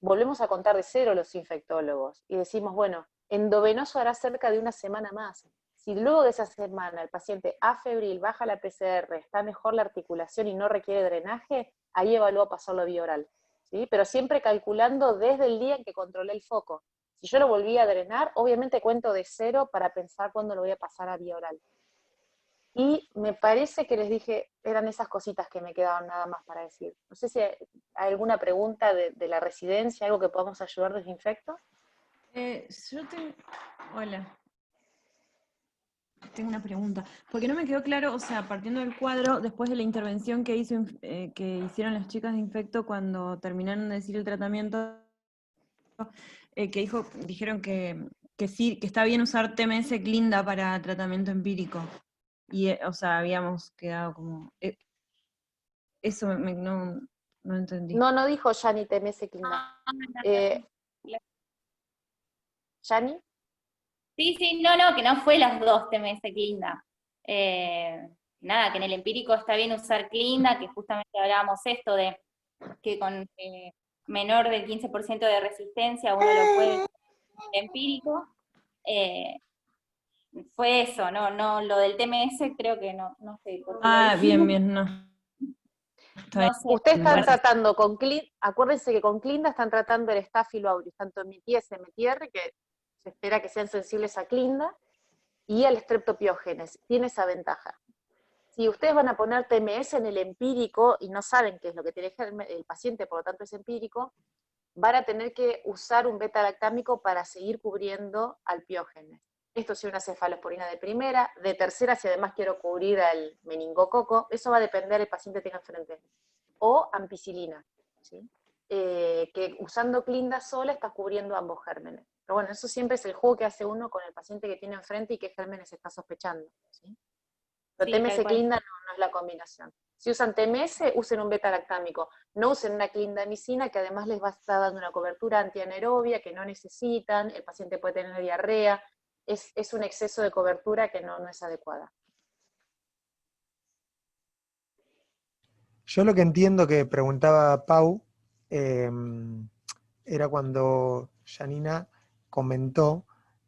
Speaker 9: volvemos a contar de cero los infectólogos y decimos, bueno, endovenoso hará cerca de una semana más. Si luego de esa semana el paciente afebril, baja la PCR, está mejor la articulación y no requiere drenaje, ahí evalúo pasarlo a vía oral, ¿sí? Pero siempre calculando desde el día en que controlé el foco. Si yo lo volví a drenar, obviamente cuento de cero para pensar cuándo lo voy a pasar a vía oral. Y me parece que les dije, eran esas cositas que me quedaban nada más para decir. No sé si hay alguna pregunta de la residencia, algo que podamos ayudar desde Infecto.
Speaker 10: Hola. Tengo una pregunta, porque no me quedó claro, o sea, partiendo del cuadro, después de la intervención que hicieron las chicas de Infecto cuando terminaron de decir el tratamiento, dijeron que sí, que está bien usar TMS Clinda para tratamiento empírico. Y, o sea, habíamos quedado como... eso no entendí.
Speaker 9: No dijo Yani TMS Clinda. ¿Yani?
Speaker 4: Sí, no, que no fue las dos TMS Clinda. Nada, que en el empírico está bien usar Clinda, que justamente hablábamos esto de que con menor del 15% de resistencia uno lo puede usar en el empírico. Fue eso, no, lo del TMS creo que no sé.
Speaker 10: Bien, no.
Speaker 9: No sé. Ustedes están tratando con Clinda, acuérdense que con Clinda están tratando el Staphylo aureus, tanto Meties y MTR, que se espera que sean sensibles a Clinda, y al Streptopiógenes. Tiene esa ventaja. Si ustedes van a poner TMS en el empírico y no saben qué es lo que tiene el paciente, por lo tanto es empírico, van a tener que usar un beta-lactámico para seguir cubriendo al piógenes. Esto sí, una cefalosporina de primera, de tercera si además quiero cubrir al meningococo, eso va a depender del paciente que tenga enfrente. O ampicilina, ¿sí? Que usando Clinda sola está cubriendo ambos gérmenes. Pero bueno, eso siempre es el juego que hace uno con el paciente que tiene enfrente y qué gérmenes está sospechando, ¿sí? Pero sí, TMS Clinda no es la combinación. Si usan TMS, usen un beta-lactámico. No usen una clindamicina que además les va a estar dando una cobertura antianaerobia que no necesitan, el paciente puede tener diarrea. Es un exceso de cobertura que no es adecuada.
Speaker 5: Yo lo que entiendo que preguntaba Pau, era cuando Janina comentó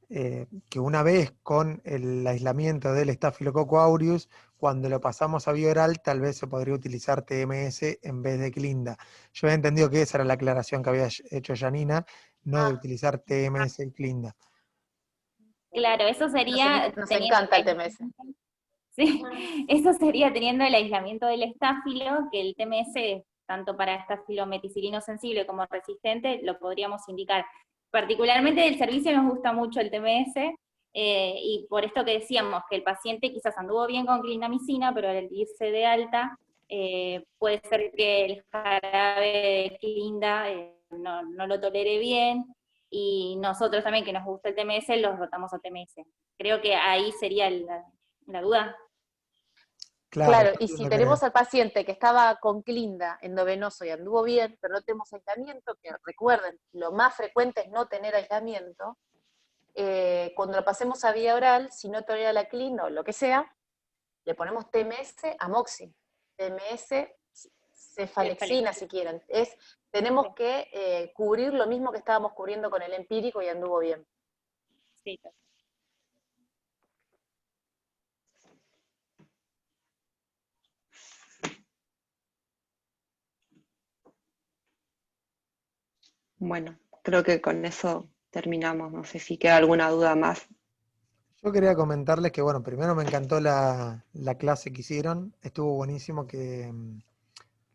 Speaker 5: que una vez con el aislamiento del Staphylococcus aureus, cuando lo pasamos a vía oral, tal vez se podría utilizar TMS en vez de Clinda. Yo había entendido que esa era la aclaración que había hecho Janina, no de utilizar TMS y Clinda.
Speaker 4: Claro, eso sería...
Speaker 9: Nos encanta el TMS.
Speaker 4: Sí, eso sería teniendo el aislamiento del estáfilo, que el TMS, tanto para estáfilo meticilino sensible como resistente, lo podríamos indicar. Particularmente del servicio nos gusta mucho el TMS, y por esto que decíamos, que el paciente quizás anduvo bien con clindamicina, pero al irse de alta, puede ser que el jarabe de clinda no lo tolere bien, y nosotros también, que nos gusta el TMS, los rotamos a TMS. Creo que ahí sería la duda.
Speaker 9: Claro, y si tenemos al paciente que estaba con Clinda endovenoso y anduvo bien, pero no tenemos aislamiento, que recuerden, lo más frecuente es no tener aislamiento, cuando lo pasemos a vía oral, si no tolera la Clinda o lo que sea, le ponemos TMS amoxi, TMS cefalexina si quieren. Tenemos que cubrir lo mismo que estábamos cubriendo con el empírico y anduvo bien.
Speaker 4: Sí.
Speaker 1: Bueno, creo que con eso terminamos. No sé si queda alguna duda más.
Speaker 5: Yo quería comentarles que, bueno, primero me encantó la clase que hicieron. Estuvo buenísimo que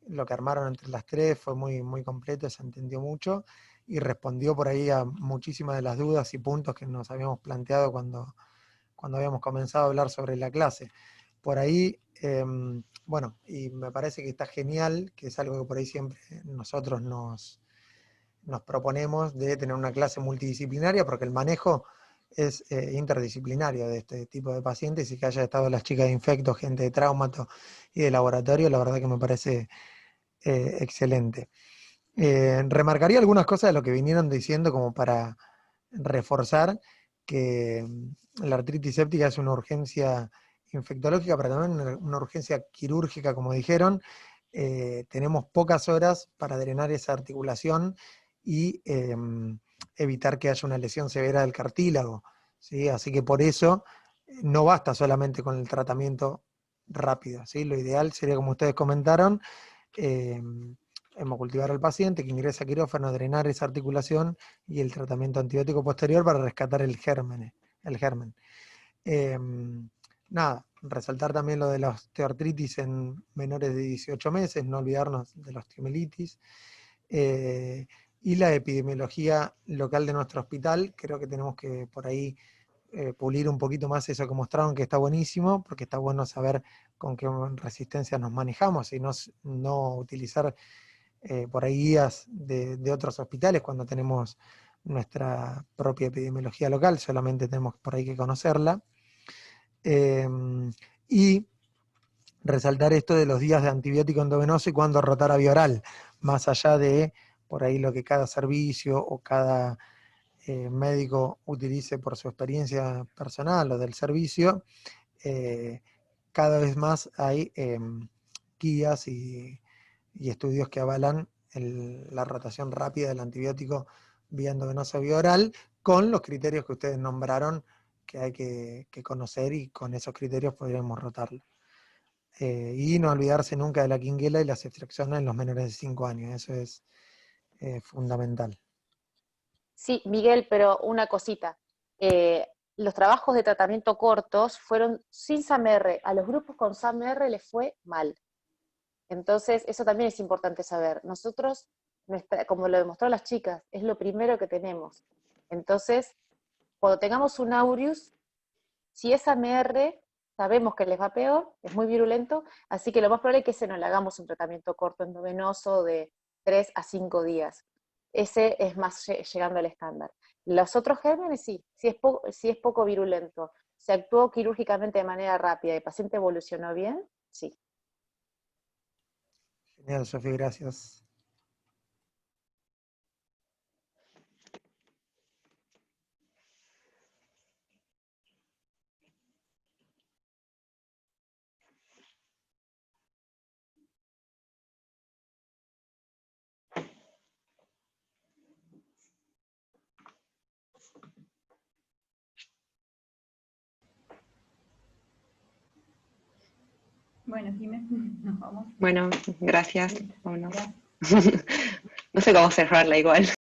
Speaker 5: lo que armaron entre las tres fue muy, muy completo, se entendió mucho y respondió por ahí a muchísimas de las dudas y puntos que nos habíamos planteado cuando habíamos comenzado a hablar sobre la clase. Por ahí, bueno, y me parece que está genial, que es algo que por ahí siempre nosotros nos proponemos de tener una clase multidisciplinaria, porque el manejo es interdisciplinario de este tipo de pacientes, y que haya estado las chicas de infecto, gente de traumato y de laboratorio, la verdad que me parece excelente. Remarcaría algunas cosas de lo que vinieron diciendo como para reforzar que la artritis séptica es una urgencia infectológica, pero también una urgencia quirúrgica, como dijeron, tenemos pocas horas para drenar esa articulación y evitar que haya una lesión severa del cartílago, ¿sí? Así que por eso no basta solamente con el tratamiento rápido, ¿sí? Lo ideal sería, como ustedes comentaron, hemocultivar al paciente, que ingrese a quirófano, drenar esa articulación y el tratamiento antibiótico posterior para rescatar el germen. Nada, resaltar también lo de la osteoartritis en menores de 18 meses, no olvidarnos de la osteomielitis, y la epidemiología local de nuestro hospital. Creo que tenemos que por ahí pulir un poquito más eso que mostraron, que está buenísimo, porque está bueno saber con qué resistencia nos manejamos y no utilizar por ahí guías de otros hospitales cuando tenemos nuestra propia epidemiología local, solamente tenemos por ahí que conocerla. Y resaltar esto de los días de antibiótico endovenoso y cuándo rotar a vía oral, más allá de por ahí lo que cada servicio o cada médico utilice por su experiencia personal o del servicio. Cada vez más hay guías y estudios que avalan la rotación rápida del antibiótico vía endovenosa o vía oral, con los criterios que ustedes nombraron que hay que conocer, y con esos criterios podríamos rotarlo. Y no olvidarse nunca de la quinguela y las extracciones en los menores de 5 años, eso es fundamental.
Speaker 9: Sí, Miguel, pero una cosita. Los trabajos de tratamiento cortos fueron sin SAMR. A los grupos con SAMR les fue mal. Entonces, eso también es importante saber. Nosotros, como lo demostraron las chicas, es lo primero que tenemos. Entonces, cuando tengamos un aureus, si es AMR, sabemos que les va peor, es muy virulento, así que lo más probable es que ese no le hagamos un tratamiento corto endovenoso de 3 a 5 días. Ese es más llegando al estándar. Los otros gérmenes sí, si es poco virulento, se actuó quirúrgicamente de manera rápida y el paciente evolucionó bien, sí.
Speaker 5: Genial, Sofía, gracias.
Speaker 3: Bueno, Jimé, nos vamos.
Speaker 1: Bueno, gracias. Vámonos. No sé cómo cerrarla igual.